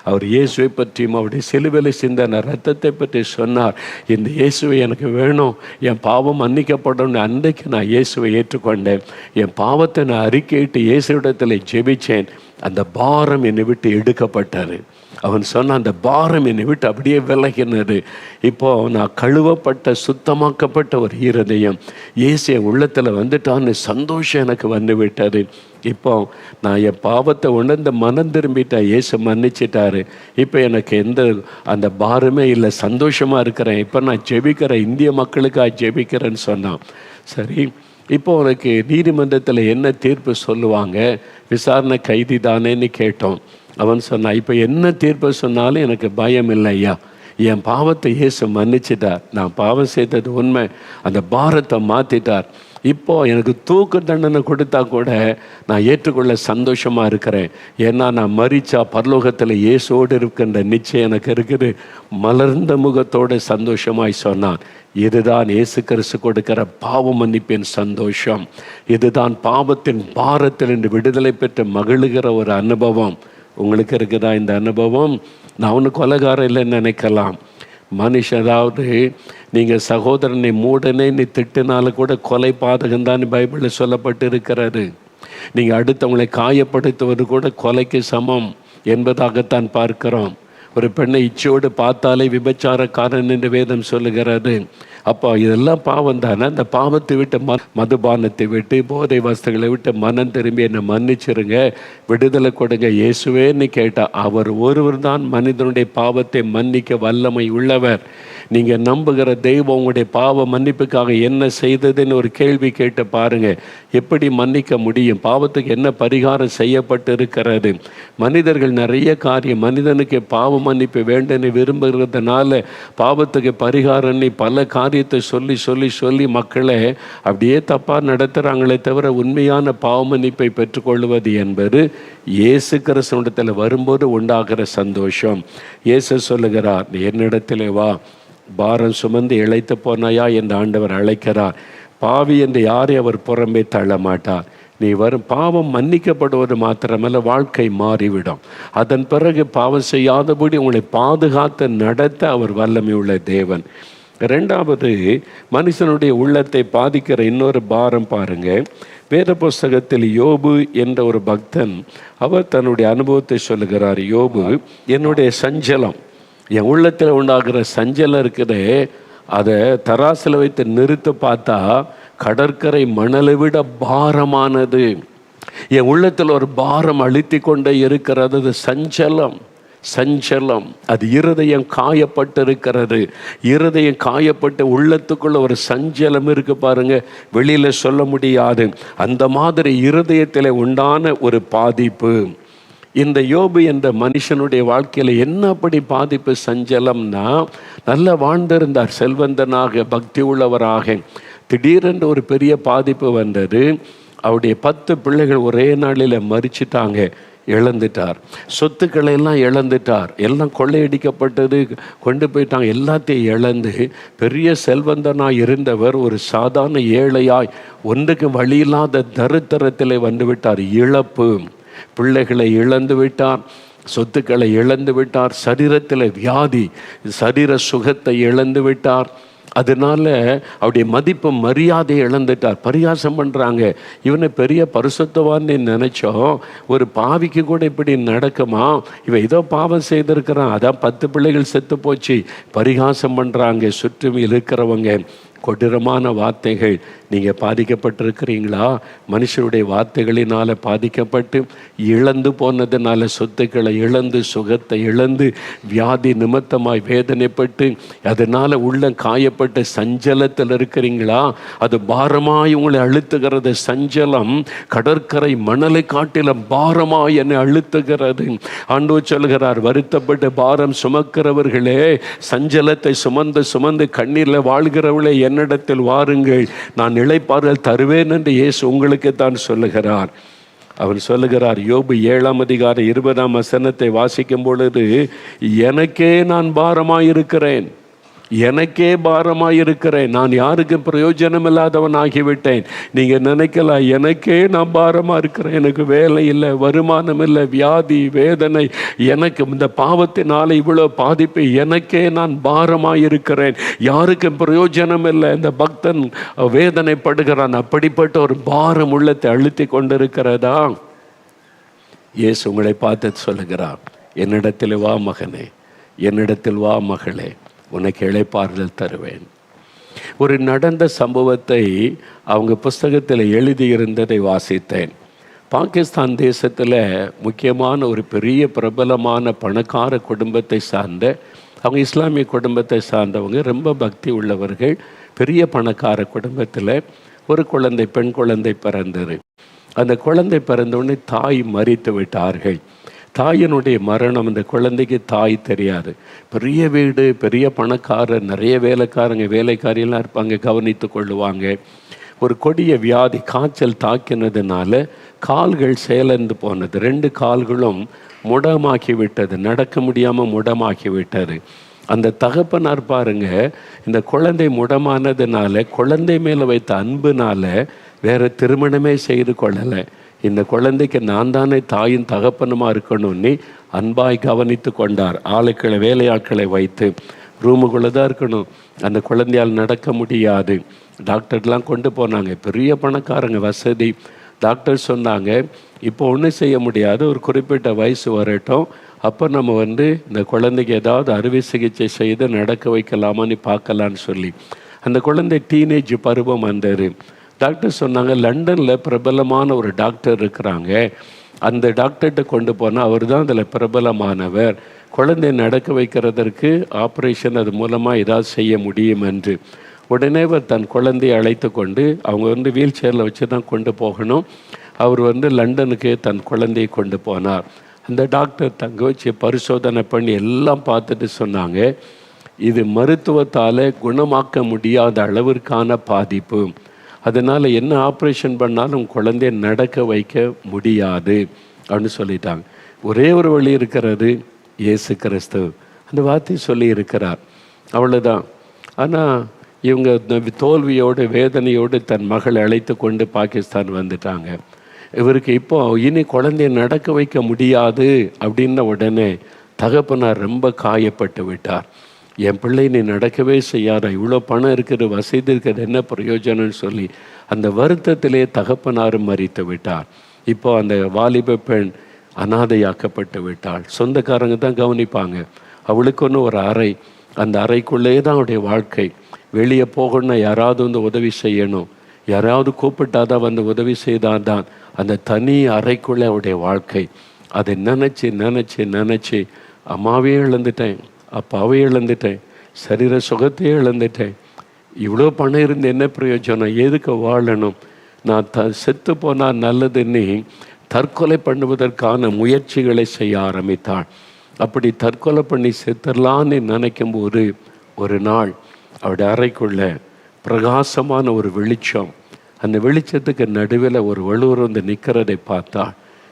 அவர் இயேசுவை பற்றியும் அவருடைய சிலுவையில் சிந்தின ரத்தத்தை பற்றி சொன்னார். இந்த இயேசுவை எனக்கு வேணும், என் பாவம் மன்னிக்கப்படும். அன்றைக்கு நான் இயேசுவை ஏற்றுக்கொண்டேன். என் பாவத்தை நான் அறிக்கையிட்டு இயேசுவிடத்தில் ஜெபிச்சேன். அந்த பாரம் என்னை விட்டு எடுக்கப்பட்டார். அவன் சொன்ன அந்த பாரம் என்னை விட்டு அப்படியே விலகினது. இப்போது நான் கழுவப்பட்ட சுத்தமாக்கப்பட்ட ஒரு இருதயம், இயேசு என் உள்ளத்தில் வந்துட்டான்னு சந்தோஷம் எனக்கு வந்து விட்டது. இப்போ நான் என் பாவத்தை உணர்ந்து மனம் திரும்பிட்டேன், இயேசு மன்னிச்சிட்டாரு. இப்போ எனக்கு எந்த அந்த பாரமே இல்லை, சந்தோஷமாக இருக்கிறேன். இப்போ நான் ஜெபிக்கிறேன், இந்திய மக்களுக்காக ஜெபிக்கிறேன்னு சொன்னான். சரி, இப்போ உனக்கு நீதிமன்றத்தில் என்ன தீர்ப்பு சொல்லுவாங்க, விசாரணை கைதி தானேன்னு கேட்டோம். அவன் சொன்னான், இப்போ என்ன தீர்ப்பு சொன்னாலும் எனக்கு பயம் இல்லை ஐயா, என் பாவத்தை இயேசு மன்னிச்சிட்டார், நான் பாவம் செய்தது உண்மை, அந்த பாரத்தை மாற்றிட்டார். இப்போது எனக்கு தூக்கு தண்டனை கொடுத்தா கூட நான் ஏற்றுக்கொள்ள சந்தோஷமாக இருக்கிறேன். ஏன்னா நான் மரிச்சா பரலோகத்தில் இயேசோடு இருக்கின்ற நிச்சயம் எனக்கு இருக்குது. மலர்ந்த முகத்தோடு சந்தோஷமாய் சொன்னான். இதுதான் இயேசு கிறிஸ்து கொடுக்கிற பாவ மன்னிப்பின் சந்தோஷம். இதுதான் பாவத்தின் பாரத்தில் இன்று விடுதலை பெற்று மகிழுகிற ஒரு அனுபவம். உங்களுக்கு இருக்குதா இந்த அனுபவம்? நான் ஒன்று கொலைகாரம் இல்லைன்னு நினைக்கலாம். மனுஷன், அதாவது நீங்கள் சகோதரனை மூடனே நீ திட்டினாலும் கூட கொலை பாதகம்தான் பைபிளில் சொல்லப்பட்டு இருக்கிறது. நீங்கள் அடுத்தவங்களை காயப்படுத்துவது கூட கொலைக்கு சமம் என்பதாகத்தான் பார்க்கிறோம். ஒரு பெண்ணை இச்சையோடு பார்த்தாலே விபச்சாரக்காரன் என்று வேதம் சொல்லுகிறது. அப்போ இதெல்லாம் பாவம் தானே. அந்த பாவத்தை விட்டு மதுபானத்தை விட்டு போதை வஸ்துகளை விட்டு மனம் திரும்பி என்னை மன்னிச்சிருங்க, விடுதலை கொடுங்க இயேசுவேன்னு கேட்டால் அவர் ஒருவர் தான் மனிதனுடைய பாவத்தை மன்னிக்க வல்லமை உள்ளவர். நீங்கள் நம்புகிற தெய்வம் உங்களுடைய பாவ மன்னிப்புக்காக என்ன செய்ததுன்னு ஒரு கேள்வி கேட்டு பாருங்கள். எப்படி மன்னிக்க முடியும்? பாவத்துக்கு என்ன பரிகாரம் செய்யப்பட்டு இருக்கிறது? மனிதர்கள் நிறைய காரியம், மனிதனுக்கு பாவ மன்னிப்பு வேண்டும்னு விரும்புகிறதுனால பாவத்துக்கு பரிகாரம்னு பல காரியத்தை சொல்லி சொல்லி சொல்லி மக்களை அப்படியே தப்பாக நடத்துகிறாங்களே தவிர உண்மையான பாவ மன்னிப்பை பெற்றுக்கொள்வது என்பது இயேசு கிறிஸ்துவிடத்தில் வரும்போது உண்டாகிற சந்தோஷம். இயேசு சொல்லுகிறார், என்னிடத்திலே வா, பாரம் சுமந்து இழைத்து போனாயா என்று ஆண்டவர் அழைக்கிறார். பாவி என்று யாரை அவர் புறம்பே தள்ள மாட்டார். நீ வரும் பாவம் மன்னிக்கப்படுவது மாத்திரமல்ல, வாழ்க்கை மாறிவிடும். அதன் பிறகு பாவம் செய்யாதபடி உங்களை பாதுகாத்து நடத்த அவர் வல்லமை உள்ள தேவன். ரெண்டாவது, மனுஷனுடைய உள்ளத்தை பாதிக்கிற இன்னொரு பாரம் பாருங்க. வேத புஸ்தகத்தில் யோபு என்ற ஒரு பக்தன், அவர் தன்னுடைய அனுபவத்தை சொல்லுகிறார். யோபு, என்னுடைய சஞ்சலம், என் உள்ளத்தில் உண்டாகிற சஞ்சலம் இருக்குதே, அதை தராசில் வைத்து நிறுத்த பார்த்தா கடற்கரை மணலை விட பாரமானது. என் உள்ளத்தில் ஒரு பாரம் அழுத்தி கொண்டே இருக்கிறது, அது சஞ்சலம். சஞ்சலம். அது இருதயம் காயப்பட்டிருக்கிறது. இருதயம் காயப்பட்டு உள்ளத்துக்குள்ள ஒரு சஞ்சலம் இருக்கு பாருங்க, வெளியில சொல்ல முடியாது. அந்த மாதிரி இருதயத்தில் உண்டான ஒரு பாதிப்பு. இந்த யோபு என்ற மனுஷனுடைய வாழ்க்கையில் என்ன அப்படி பாதிப்பு, சஞ்சலம்னா, நல்லா வாழ்ந்திருந்தார், செல்வந்தனாக பக்தி உள்ளவராக. திடீரென்று ஒரு பெரிய பாதிப்பு வந்தது. அவருடைய 10 பிள்ளைகள் ஒரே நாளில் மரிச்சிட்டாங்க, இழந்துட்டார். சொத்துக்களை எல்லாம் இழந்துட்டார், எல்லாம் கொள்ளையடிக்கப்பட்டது, கொண்டு போயிட்டாங்க. எல்லாத்தையும் இழந்து பெரிய செல்வந்தனாய் இருந்தவர் ஒரு சாதாரண ஏழையாய் ஒன்றுக்கு வழியில்லாத தரித்திரத்தில் வந்து விட்டார். இழப்பு. பிள்ளைகளை இழந்து விட்டார், சொத்துக்களை இழந்து விட்டார், சரீரத்தில் வியாதி, சரீர சுகத்தை இழந்து விட்டார். அதனால அவருடைய மதிப்பு மரியாதையை இழந்துட்டார். பரிகாசம் பண்ணுறாங்க, இவனை பெரிய பரிசுத்தவான்னு நினைச்சோம், ஒரு பாவிக்கு கூட இப்படி நடக்குமா, இவன் ஏதோ பாவம் செய்திருக்கிறான், அதான் 10 பிள்ளைகள் செத்து போச்சு. பரிகாசம் பண்ணுறாங்க சுற்றும் இருக்கிறவங்க. கொடூரமான வார்த்தைகள். நீங்கள் பாதிக்கப்பட்டிருக்கிறீங்களா? மனுஷருடைய வார்த்தைகளினால் பாதிக்கப்பட்டு இழந்து போனதுனால சொத்துக்களை இழந்து, சுகத்தை இழந்து, வியாதி நிமித்தமாய் வேதனைப்பட்டு, அதனால் உள்ள காயப்பட்டு சஞ்சலத்தில் இருக்கிறீங்களா? அது பாரமாய் உங்களை அழுத்துகிறது. சஞ்சலம் கடற்கரை மணலை காட்டிலும் பாரமாய் என்னை அழுத்துகிறது. ஆண்டவர் சொல்கிறார், வருத்தப்பட்டு பாரம் சுமக்கிறவர்களே, சஞ்சலத்தை சுமந்து சுமந்து கண்ணீரில் வாழ்கிறவர்களே, என்னிடத்தில் வாருங்கள், நான் இளைப்பாறுதல் தருவேன் என்று இயேசு உங்களுக்கு தான் சொல்லுகிறார். அவர் சொல்லுகிறார், யோபு 7ஆம் அதிகாரம் 20ஆம் வசனத்தை வாசிக்கும் பொழுது, எனக்கே நான் பாரமாயிருக்கிறேன், எனக்கே பாரமாயிருக்கிறேன், நான் யாருக்கு பிரயோஜனம் இல்லாதவன் ஆகிவிட்டேன். நீங்கள் நினைக்கலாம், எனக்கே நான் பாரமாக இருக்கிறேன், எனக்கு வேலை இல்லை, வருமானம் இல்லை, வியாதி வேதனை, எனக்கு இந்த பாவத்தினால இவ்வளோ பாதிப்பு, எனக்கே நான் பாரமாயிருக்கிறேன், யாருக்கு பிரயோஜனம் இல்லை. இந்த பக்தன் வேதனைப்படுகிறான். அப்படிப்பட்ட ஒரு பாரம் உள்ளத்தை அழுத்தி கொண்டிருக்கிறதா? இயேசு உங்களை பார்த்து சொல்லுகிறார், என்னிடத்தில் வா மகனே, என்னிடத்தில் வா மகளே, உனக்கு இளைப்பாறுதல் தருவேன். ஒரு நடந்த சம்பவத்தை அவங்க புஸ்தகத்தில் எழுதியிருந்ததை வாசித்தேன். பாகிஸ்தான் தேசத்தில் முக்கியமான ஒரு பெரிய பிரபலமான பணக்கார குடும்பத்தை சார்ந்த, அவங்க இஸ்லாமிய குடும்பத்தை சார்ந்தவங்க, ரொம்ப பக்தி உள்ளவர்கள். பெரிய பணக்கார குடும்பத்தில் ஒரு குழந்தை, பெண் குழந்தை பிறந்தது. அந்த குழந்தை பிறந்தவுடனே தாய் மரித்து விட்டார்கள். தாயினுடைய மரணம், அந்த குழந்தைக்கு தாய் தெரியாது. பெரிய வீடு, பெரிய பணக்காரர், நிறைய வேலைக்காரங்க வேலைக்காரியெல்லாம் இருப்பாங்க, கவனித்து கொள்ளுவாங்க. ஒரு கொடிய வியாதி, காய்ச்சல் தாக்கினதுனால கால்கள் செயலந்து போனது. 2 கால்களும் முடமாக்கி விட்டது, நடக்க முடியாமல் முடமாக்கி விட்டது. அந்த தகப்பனார் பாருங்க, இந்த குழந்தை முடமானதுனால குழந்தை மேலே வைத்த அன்புனால வேற திருமணமே செய்து கொள்ளலை. இந்த குழந்தைக்கு நான் தானே தாயின் தகப்பனுமாக இருக்கணும்னு அன்பாய் கவனித்து கொண்டார். ஆளுக்களை, வேலையாட்களை வைத்து ரூமுக்குள்ளே தான் இருக்கணும். அந்த குழந்தையால் நடக்க முடியாது. டாக்டர்லாம் கொண்டு போனாங்க, பெரிய பணக்காரங்க, வசதி. டாக்டர் சொன்னாங்க, இப்போ ஒன்றும் செய்ய முடியாது, ஒரு குறிப்பிட்ட வயசு வரட்டும், அப்போ நம்ம இந்த குழந்தைக்கு ஏதாவது அறுவை சிகிச்சை செய்து நடக்க வைக்கலாமான்னு பார்க்கலான்னு சொல்லி. அந்த குழந்தை டீனேஜ் பருவம் வந்தார். டாக்டர் சொன்னாங்க, லண்டனில் பிரபலமான ஒரு டாக்டர் இருக்கிறாங்க, அந்த டாக்டர்கிட்ட கொண்டு போனால் அவர் தான் அதில் பிரபலமானவர், குழந்தையை நடக்க வைக்கிறதற்கு ஆப்ரேஷன் அது மூலமாக ஏதாவது செய்ய முடியும் என்று. உடனே அவர் தன் குழந்தையை அழைத்து கொண்டு, அவங்க வீல் சேரில் வச்சு தான் கொண்டு போகணும், அவர் லண்டனுக்கு தன் குழந்தையை கொண்டு போனார். அந்த டாக்டர் தங்க வச்சு பரிசோதனை பண்ணி எல்லாம் பார்த்துட்டு சொன்னாங்க, இது மருத்துவத்தால் குணமாக்க முடியாத அளவிற்கான பாதிப்பு, அதனால் என்ன ஆப்ரேஷன் பண்ணாலும் குழந்தைய நடக்க வைக்க முடியாது அப்படின்னு சொல்லிட்டாங்க. ஒரே ஒரு வழி இருக்கிறது, இயேசு கிறிஸ்து அந்த வார்த்தை சொல்லி இருக்கிறார், அவ்வளோதான். ஆனால் இவங்க தோல்வியோடு வேதனையோடு தன் மகளை அழைத்து கொண்டு பாகிஸ்தான் வந்துட்டாங்க. இவருக்கு இப்போ இனி குழந்தைய நடக்க வைக்க முடியாது அப்படின்ன உடனே தகப்பனார் ரொம்ப காயப்பட்டு விட்டார். என் பிள்ளை நீ நடக்கவே செய்யாத, இவ்வளோ பணம் இருக்குது, வசதி இருக்கிறது, என்ன பிரயோஜனம்னு சொல்லி அந்த வருத்தத்திலே தகப்பனாரும் மரித்து விட்டார். இப்போ அந்த வாலிப பெண் அனாதையாக்கப்பட்டு விட்டாள். சொந்தக்காரங்க தான் கவனிப்பாங்க. அவளுக்கு ஒரு அறை, அந்த அறைக்குள்ளே தான் அவருடைய வாழ்க்கை. வெளியே போகணுன்னா யாராவது உதவி செய்யணும், யாராவது கூப்பிட்டாதான் உதவி செய்தால் தான் அந்த தனி அறைக்குள்ளே அவருடைய வாழ்க்கை. அதை நினச்சி நினச்சி நினச்சி அம்மாவே இழந்துட்டேன், அப்பாவே இழந்துட்டேன், சரீர சுகத்தையே இழந்துட்டேன். இவ்வளோ பணம் இருந்து என்ன பிரயோஜனம்? எதுக்கு வாழணும்? நான் செத்து போனால் நல்லதுன்னு தற்கொலை பண்ணுவதற்கான முயற்சிகளை செய்ய ஆரம்பித்தாள். அப்படி தற்கொலை பண்ணி செத்துடலான்னு நினைக்கும் போது ஒரு நாள் அவருடைய அறைக்குள்ள பிரகாசமான ஒரு வெளிச்சம், அந்த வெளிச்சத்துக்கு நடுவில் ஒரு வலுவர் வந்து நிற்கிறதை பார்த்தா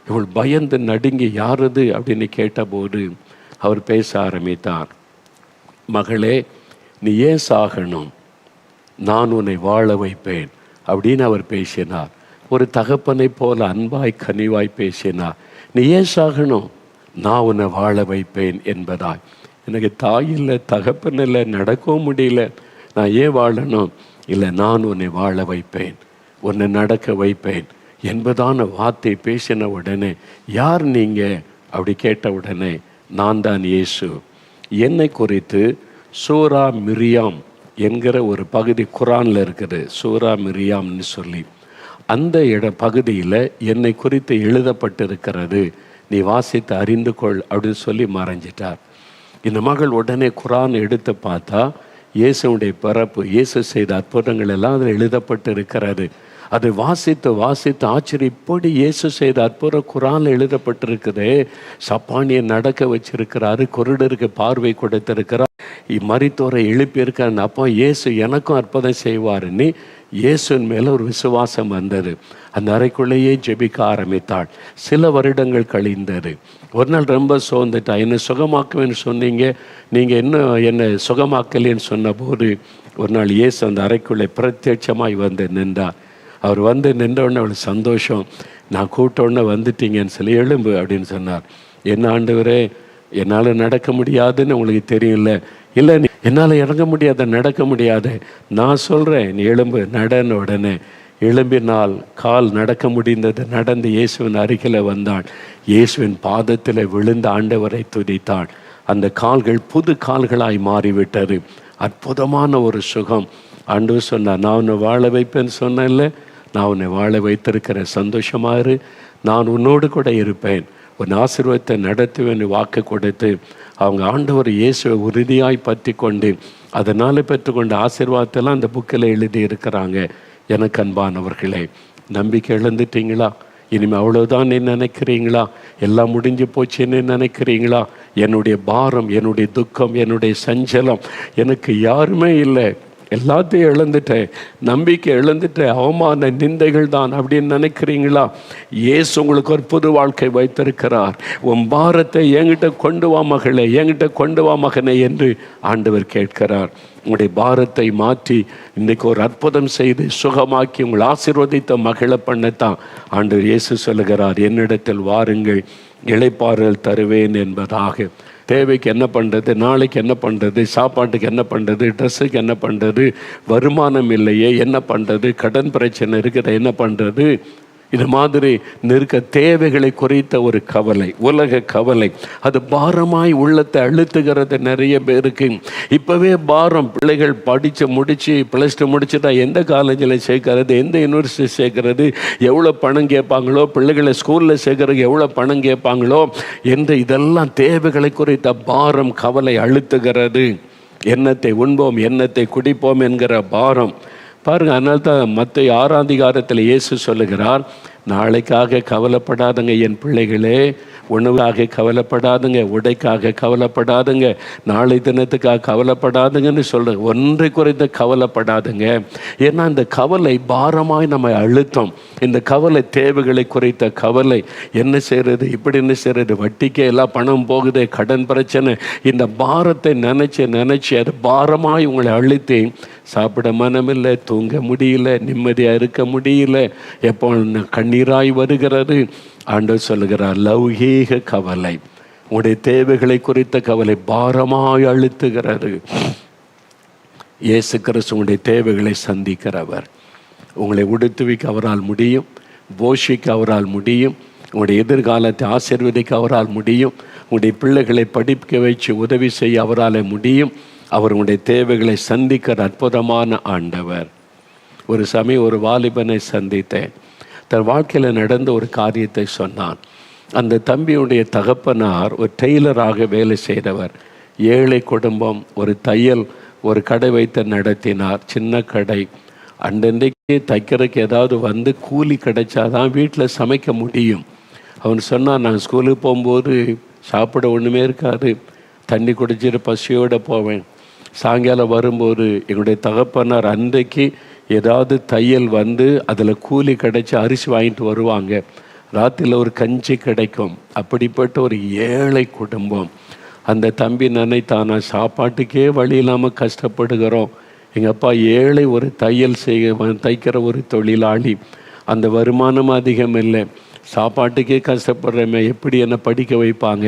இவள் பயந்து நடுங்கி, யாரது அப்படின்னு கேட்டபோது அவர் பேச ஆரம்பித்தார். மகளே, நீ ஏன் சாகணும்? நான் உன்னை வாழ வைப்பேன் அப்படின்னு அவர் பேசினார். ஒரு தகப்பனை போல அன்பாய் கனிவாய் பேசினார். நீ ஏன் சாகணும்? நான் உன்னை வாழ வைப்பேன் என்பதாய். எனக்கு தாய் இல்லை, தகப்பன் இல்லை, நடக்கவும் முடியல, நான் ஏன் வாழணும்? இல்லை, நான் உன்னை வாழ வைப்பேன், உன்னை நடக்க வைப்பேன் என்பதான வார்த்தை பேசின உடனே, யார் நீங்கள் அப்படி கேட்ட உடனே, நான் தான் இயேசு. என்னை குறித்து சூரா மிரியாம் என்கிற ஒரு பகுதி குரானில் இருக்குது, சூரா மிரியாம்னு சொல்லி. அந்த பகுதியில் என்னை குறித்து எழுதப்பட்டிருக்கிறது, நீ வாசித்து அறிந்து கொள் அப்படின்னு சொல்லி மறைஞ்சிட்டார். இந்த மகள் உடனே குரான் எடுத்து பார்த்தா இயேசுடைய பிறப்பு, இயேசு செய்த அற்புதங்கள் எல்லாம் அதில் எழுதப்பட்டு இருக்கிறது. அது வாசித்து வாசித்து ஆச்சரிய, இப்படி இயேசு செய்த அற்புதம் குரான் எழுதப்பட்டிருக்குது. சப்பானியை நடக்க வச்சிருக்கிறாரு, குருடருக்கு பார்வை கொடுத்திருக்கிறார், மரித்தோரை எழுப்பியிருக்காரு. அப்போ இயேசு எனக்கும் அற்புதம் செய்வாருன்னு இயேசுவின் மேலே ஒரு விசுவாசம் வந்தது. அந்த அறைக்குள்ளேயே ஜெபிக்க ஆரம்பித்தாள். சில வருடங்கள் கழிந்தது. ஒரு நாள் ரொம்ப சோர்ந்துட்டா. என்னை சுகமாக்குவேன்னு சொன்னீங்க, நீங்கள் இன்னும் என்னை சுகமாக்கலேன்னு சொன்னபோது ஒரு நாள் இயேசு அந்த அறைக்குள்ளே பிரத்யட்சமாய் வந்து நின்றார். அவர் வந்து நின்றவுடனே அவளுக்கு சந்தோஷம். நான் கூப்பிட்டோடனே வந்துட்டீங்கன்னு சொல்லி, எழும்பு அப்படின்னு சொன்னார். என்ன ஆண்டவரே, என்னால் நடக்க முடியாதுன்னு உங்களுக்கு தெரியும்ல? இல்லை, என்னால் இறங்க முடியாத, நடக்க முடியாது. நான் சொல்கிறேன், நீ எழும்பு, நடன. உடனே எழும்பினால் கால் நடக்க முடிந்தது. நடந்து இயேசுவின் அருகில் வந்தாள். இயேசுவின் பாதத்தில் விழுந்த ஆண்டவரை துதித்தாள். அந்த கால்கள் புது கால்களாய் மாறிவிட்டது. அற்புதமான ஒரு சுகம். ஆண்டவர் சொன்னார், நான் உன்னை வாழ வைப்பேன்னு சொன்னேன்ல, நான் உன்னை வாழ வைத்திருக்கிறேன், சந்தோஷமாயிரு, நான் உன்னோடு கூட இருப்பேன், உன் ஆசீர்வாதத்தை நடத்துவேன் வாக்கு கொடுத்து அவங்க ஆண்டவர் இயேசுவை உறுதியாய் பற்றி கொண்டு அதனால் பெற்றுக்கொண்ட ஆசீர்வாதத்தெல்லாம் அந்த புக்கில் எழுதி இருக்கிறாங்க. எனக்கு அன்பானவர்களே, நம்பிக்கை இழந்துட்டீங்களா? இனிமேல் அவ்வளோதான் நினைக்கிறீங்களா? எல்லாம் முடிஞ்சு போச்சுன்னு நினைக்கிறீங்களா? என்னுடைய பாரம், என்னுடைய துக்கம், என்னுடைய சஞ்சலம், எனக்கு யாருமே இல்லை, எல்லாத்தையும் இழந்துட்டேன், நம்பிக்கை இழந்துட்டேன், அவமான நிந்தைகள் தான் அப்படின்னு நினைக்கிறீங்களா? இயேசு உங்களுக்கு ஒரு புது வாழ்க்கை வைத்திருக்கிறார். உன் பாரத்தை என்கிட்ட கொண்டு வா மகளே, என்கிட்ட கொண்டு வா மகனே என்று ஆண்டவர் கேட்கிறார். உங்களுடைய பாரத்தை மாற்றி இன்றைக்கு ஒரு அற்புதம் செய்து சுகமாக்கி உங்களை ஆசீர்வதித்த மகிழ பண்ணத்தான் ஆண்டவர் இயேசு சொல்லுகிறார், என்னிடத்தில் வாருங்கள், இளைப்பாறுதல் தருவேன் என்பதாக. தேவைக்கு என்ன பண்ணுறது, நாளைக்கு என்ன பண்ணுறது, சாப்பாட்டுக்கு என்ன பண்ணுறது, ட்ரெஸ்ஸுக்கு என்ன பண்ணுறது, வருமானம் இல்லையே என்ன பண்ணுறது, கடன் பிரச்சனை இருக்குது என்ன பண்ணுறது, இது மாதிரி நெருக்க தேவைகளை குறித்த ஒரு கவலை, உலக கவலை, அது பாரமாய் உள்ளத்தை அழுத்துகிறது நிறைய பேருக்கு. இப்போவே பாரம். பிள்ளைகள் படித்து முடித்து +2 முடிச்சுட்டா எந்த காலேஜில் சேர்க்கறது, எந்த யூனிவர்சிட்டி சேர்க்கறது, எவ்வளோ பணம் கேட்பாங்களோ, பிள்ளைகளை ஸ்கூலில் சேர்க்கறதுக்கு எவ்வளோ பணம் கேட்பாங்களோ என்று இதெல்லாம் தேவைகளை குறித்த பாரம், கவலை அழுத்துகிறது. எண்ணத்தை உண்போம், எண்ணத்தை குடிப்போம் என்கிற பாரம் பாருங்கள். அதனால தான் மத்தேயு 6ஆம் அதிகாரத்தில் இயேசு சொல்லுகிறார், நாளைக்காக கவலைப்படாதுங்க என் பிள்ளைகளே, உணவுக்காக கவலைப்படாதுங்க, உடைக்காக கவலைப்படாதுங்க, நாளை தினத்துக்காக கவலைப்படாதுங்கன்னு சொல்கிறேன். ஒன்றை குறித்து கவலைப்படாதுங்க. ஏன்னா இந்த கவலை பாரமாய் நம்ம அழுத்தம். இந்த கவலை தேவைகளை குறித்த கவலை. என்ன செய்கிறது, இப்படி என்ன செய்கிறது, வட்டிக்கே எல்லாம் பணம் போகுது, கடன் பிரச்சனை, இந்த பாரத்தை நினச்சி அது பாரமாய் உங்களை அழுத்தி சாப்பிட மனமில்லை, தூங்க முடியல, நிம்மதியாக இருக்க முடியல, எப்போ கண்ணீராய் வருகிறது. ஆண்டவர் சொல்லுகிறார், லௌகீக கவலை, உங்களுடைய தேவைகளை குறித்த கவலை பாரமாய் அழுத்துகிறது. இயேசு கிறிஸ்து உங்களுடைய தேவைகளை சந்திக்கிறவர். உங்களை உடுத்துவிக்க அவரால் முடியும், போஷிக்க அவரால் முடியும், உங்களுடைய எதிர்காலத்தை ஆசீர்வதிக்க அவரால் முடியும், உங்களுடைய பிள்ளைகளை படிக்க வச்சு உதவி செய்ய அவரால் முடியும். அவர் உங்களுடைய தேவைகளை சந்திக்கிற அற்புதமான ஆண்டவர். ஒரு சமயம் ஒரு வாலிபனை சந்தித்தேன். தன் வாழ்க்கையில் நடந்த ஒரு காரியத்தை சொன்னான். அந்த தம்பியுடைய தகப்பனார் ஒரு டெய்லராக வேலை செய்தவர். ஏழை குடும்பம். ஒரு கடை வைத்து நடத்தினார், சின்ன கடை. அண்டன்றைக்கு தைக்கிறதுக்கு ஏதாவது கூலி கிடைச்சாதான் வீட்டில் சமைக்க முடியும். அவன் சொன்னான், நான் ஸ்கூலுக்கு போகும்போது சாப்பிட ஒன்றுமே இருக்காது, தண்ணி குடிச்சிட்டு பசியோடு போவேன். சாயங்காலம் வரும்போது எங்களுடைய தகப்பனார் அன்றைக்கு ஏதாவது தையல் அதில் கூலி கிடைச்சி அரிசி வாங்கிட்டு வருவாங்க. ராத்திரியில் ஒரு கஞ்சி கிடைக்கும். அப்படிப்பட்ட ஒரு ஏழை குடும்பம். அந்த தம்பி நினைத்தானா, சாப்பாட்டுக்கே வழி இல்லாமல் கஷ்டப்படுகிறோம். எங்கள் அப்பா ஏழை, ஒரு தைக்கிற ஒரு தொழிலாளி. அந்த வருமானம் அதிகம் இல்லை, சாப்பாட்டுக்கே கஷ்டப்படுறேமே, எப்படி என்னை படிக்க வைப்பாங்க,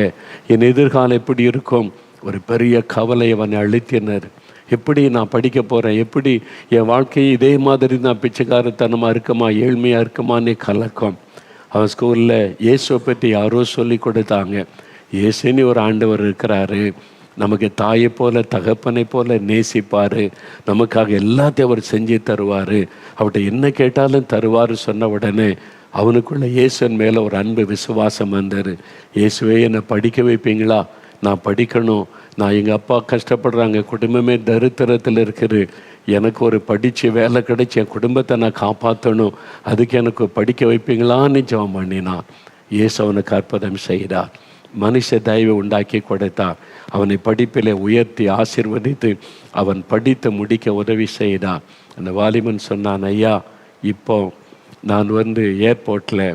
என் எதிர்காலம் எப்படி இருக்கும்? ஒரு பெரிய கவலை அவனை அழுத்தினர். எப்படி நான் படிக்க போகிறேன், எப்படி என் வாழ்க்கையை இதே மாதிரி நான் பிச்சைக்காரத்தனமாக இருக்குமா, ஏழ்மையாக இருக்குமான்னு கலக்கம். அவன் ஸ்கூலில் இயேசுவை பற்றி யாரோ சொல்லி கொடுத்தாங்க. இயேசுன்னு ஒரு ஆண்டவர் இருக்கிறாரு, நமக்கு தாயை போல தகப்பனை போல நேசிப்பார், நமக்காக எல்லாத்தையும் அவர் செஞ்சு தருவார், அவர்கிட்ட என்ன கேட்டாலும் தருவார் சொன்ன உடனே அவனுக்குள்ள இயேசுவின் மேலே ஒரு அன்பு விசுவாசம் வந்தார். இயேசுவே என்னை படிக்க வைப்பீங்களா, நான் படிக்கணும், நான் எங்கள் அப்பா கஷ்டப்படுறாங்க, குடும்பமே தரித்திரத்தில் இருக்குது, எனக்கு ஒரு படித்து வேலை கிடைச்சி என் குடும்பத்தை நான் காப்பாற்றணும், அதுக்கு எனக்கு படிக்க வைப்பீங்களான்னு ஜெபம் பண்ணினான். இயேசு அவனுக்கு அற்புதம் செய்தார். மனுஷ தயவை உண்டாக்கி கொடுத்தார். அவனை படிப்பில் உயர்த்தி ஆசீர்வதித்து அவன் படித்து முடிக்க உதவி செய்தார். அந்த வாலிபன் சொன்னான், ஐயா, இப்போ நான் ஏர்போர்ட்டில்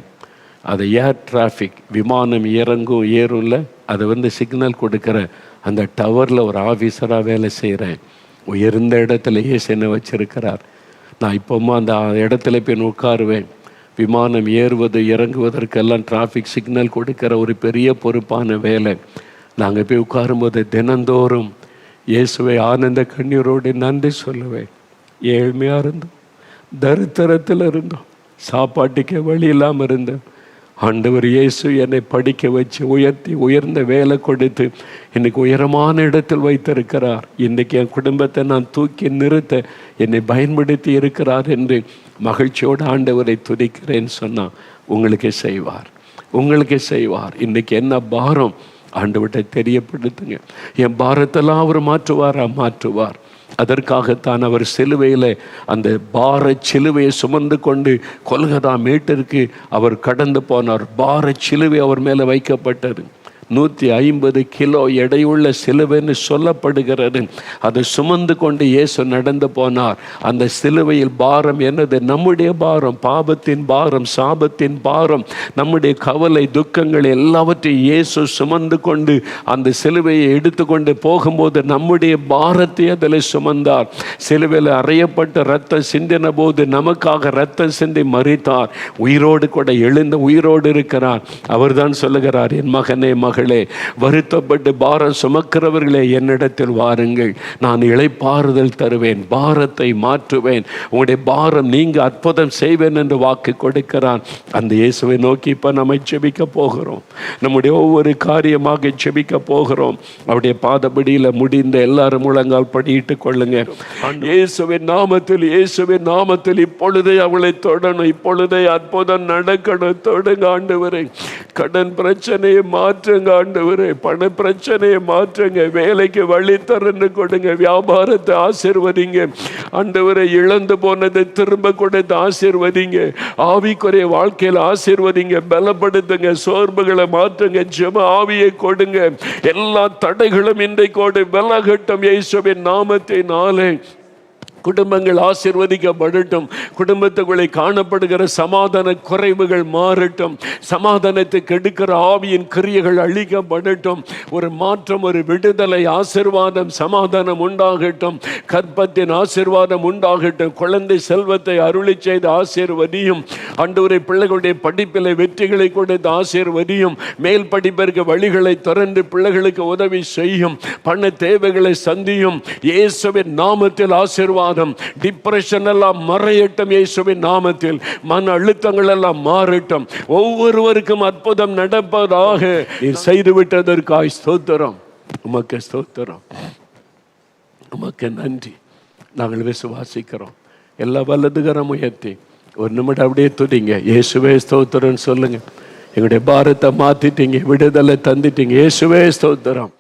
அதை ஏர் டிராஃபிக் விமானம் இறங்கும் ஏறும்ல, அதை சிக்னல் கொடுக்குற அந்த டவரில் ஒரு ஆஃபீஸராக வேலை செய்கிறேன். உயர்ந்த இடத்துல இயேசு என்னை வச்சிருக்கிறார். நான் இப்போமா அந்த இடத்துல போய் உட்காருவேன். விமானம் ஏறுவது இறங்குவதற்கெல்லாம் டிராஃபிக் சிக்னல் கொடுக்கிற ஒரு பெரிய பொறுப்பான வேலை. நாங்கள் போய் உட்காரும்போது தினந்தோறும் இயேசுவை ஆனந்த கண்ணீரோடு நன்றி சொல்லுவேன். ஏழ்மையாக இருந்தோம், தரித்திரத்தில் இருந்தோம், சாப்பாட்டுக்கே வழி இல்லாமல் இருந்தோம். ஆண்டவர் இயேசு என்னை படிக்க வச்சு உயர்த்தி உயர்ந்த வேலை கொடுத்து இன்னைக்கு உயரமான இடத்தில் வைத்திருக்கிறார். இன்றைக்கி என் குடும்பத்தை நான் தூக்கி நிறுத்த என்னை பயன்படுத்தி இருக்கிறார் என்று மகிழ்ச்சியோடு ஆண்டவரை துதிக்கிறேன்னு சொன்னால் உங்களுக்கே செய்வார், உங்களுக்கே செய்வார். இன்றைக்கி என்ன பாரம் ஆண்டவர்கிட்ட தெரியப்படுத்துங்க. என் பாரத்தெல்லாம் அவர் மாற்றுவார். அதற்காகத்தான் அவர் சிலுவையில் அந்த சிலுவையை சுமந்து கொண்டு கொல்கதா மேட்டிற்கு அவர் கடந்து போனார். சிலுவை அவர் மேலே வைக்கப்பட்டது. 150 கிலோ எடையுள்ள சிலுவைன்னு சொல்லப்படுகிறது. அதை சுமந்து கொண்டு இயேசு நடந்து போனார். அந்த சிலுவையில் பாரம் என்னது? நம்முடைய பாரம், பாபத்தின் பாரம், சாபத்தின் பாரம், நம்முடைய கவலை, துக்கங்கள் எல்லாவற்றையும் இயேசு சுமந்து கொண்டு அந்த சிலுவையை எடுத்துக்கொண்டு போகும்போது நம்முடைய பாரத்தை அதில் சுமந்தார். சிலுவையில் அறையப்பட்ட ரத்தம் சிந்தின போது நமக்காக ரத்தம் சிந்தி மரித்தார். உயிரோடு கூட எழுந்த உயிரோடு இருக்கிறார். அவர்தான் சொல்லுகிறார், என் மகனே மகளே, வருத்தப்பட்டு பாரம் சுமக்கிறவர்களே என்னிடத்தில் வாருங்கள், நான் இளைப்பாறுதல் தருவேன், பாரத்தை மாற்றுவேன், உங்களுடைய பாரம் நீங்க அற்புதம் செய்வேன் என்று வாக்கு கொடுக்கிறான். அந்த இயேசுவை நோக்கி இப்ப நம்ம ஜெபிக்க போகிறோம். நம்முடைய ஒவ்வொரு காரியமாக ஜெபிக்க போகிறோம். அவருடைய பாதபடியில முடிந்த எல்லாரும் முழங்கால் படியிட்டுக் கொள்ளுங்க. இயேசுவின் நாமத்தில், இயேசுவின் நாமத்தில் இப்பொழுதே அவளை தொடணும், இப்பொழுதே அற்புதம் நடக்கணும். தொடுங்க ஆண்டவரே, கடன் பிரச்சனையை மாற்றுங்க ஆண்டவரே, பண பிரச்சனையை மாற்றுங்க, வேலைக்கு வழி தரன்னு கொடுங்க, வியாபாரத்தை ஆசீர்வதிங்க ஆண்டவரே, இழந்து போனதை திரும்ப கொடுத்து ஆசீர்வதிங்க, ஆவிக்குரிய வாழ்க்கையில் ஆசீர்வதிங்க, பலப்படுத்துங்க, சோர்வுகளை மாற்றுங்க, ஜெப ஆவியை கொடுங்க, எல்லா தடைகளும் இன்றைக்கோடு விலகட்டும் இயேசுவின் நாமத்தினாலே. குடும்பங்கள் ஆசீர்வதிக்கப்படட்டும். குடும்பத்துக்குள்ளே காணப்படுகிற சமாதான குறைவுகள் மாறட்டும். சமாதானத்தை கெடுக்கிற ஆவியின் கிரியைகள் அழிக்கப்படட்டும். ஒரு மாற்றம், ஒரு விடுதலை, ஆசீர்வாதம், சமாதானம் உண்டாகட்டும். கற்பத்தின் ஆசீர்வாதம் உண்டாகட்டும். குழந்தை செல்வத்தை அருளி செய்து ஆசீர்வதியும் ஆண்டவரே. பிள்ளைகளுடைய படிப்பில் வெற்றிகளை கொடுத்து ஆசீர்வதியும். மேல் படிப்பிற்கு வழிகளை திறந்து பிள்ளைகளுக்கு உதவி செய்யும். பண தேவைகளை சந்தியும் இயேசுவின் நாமத்தில். ஆசீர்வாதம், டிப்ரெஷன் எல்லாம் மறையட்டும் இயேசுவின் நாமத்தில். மன அழுத்தங்கள் எல்லாம் மாறட்டும். ஒவ்வொருவருக்கும் அற்புதம் நடப்பதாக நீர் செய்துவிட்டதற்காய் ஸ்தோத்திரம். உமக்கு ஸ்தோத்திரம், உமக்கு நன்றி. நாங்கள் விசுவாசிக்கிறோம். எல்லா வலதுகரம் உயர்த்தி ஒரு நிமிடம் அப்படியே துதிங்க. இயேசுவே ஸ்தோத்திரம் சொல்லுங்க. எங்களுடைய பாரத்தை மாற்றிட்டீங்க, விடுதலை தந்துட்டீங்க. இயேசுவே ஸ்தோத்திரம்.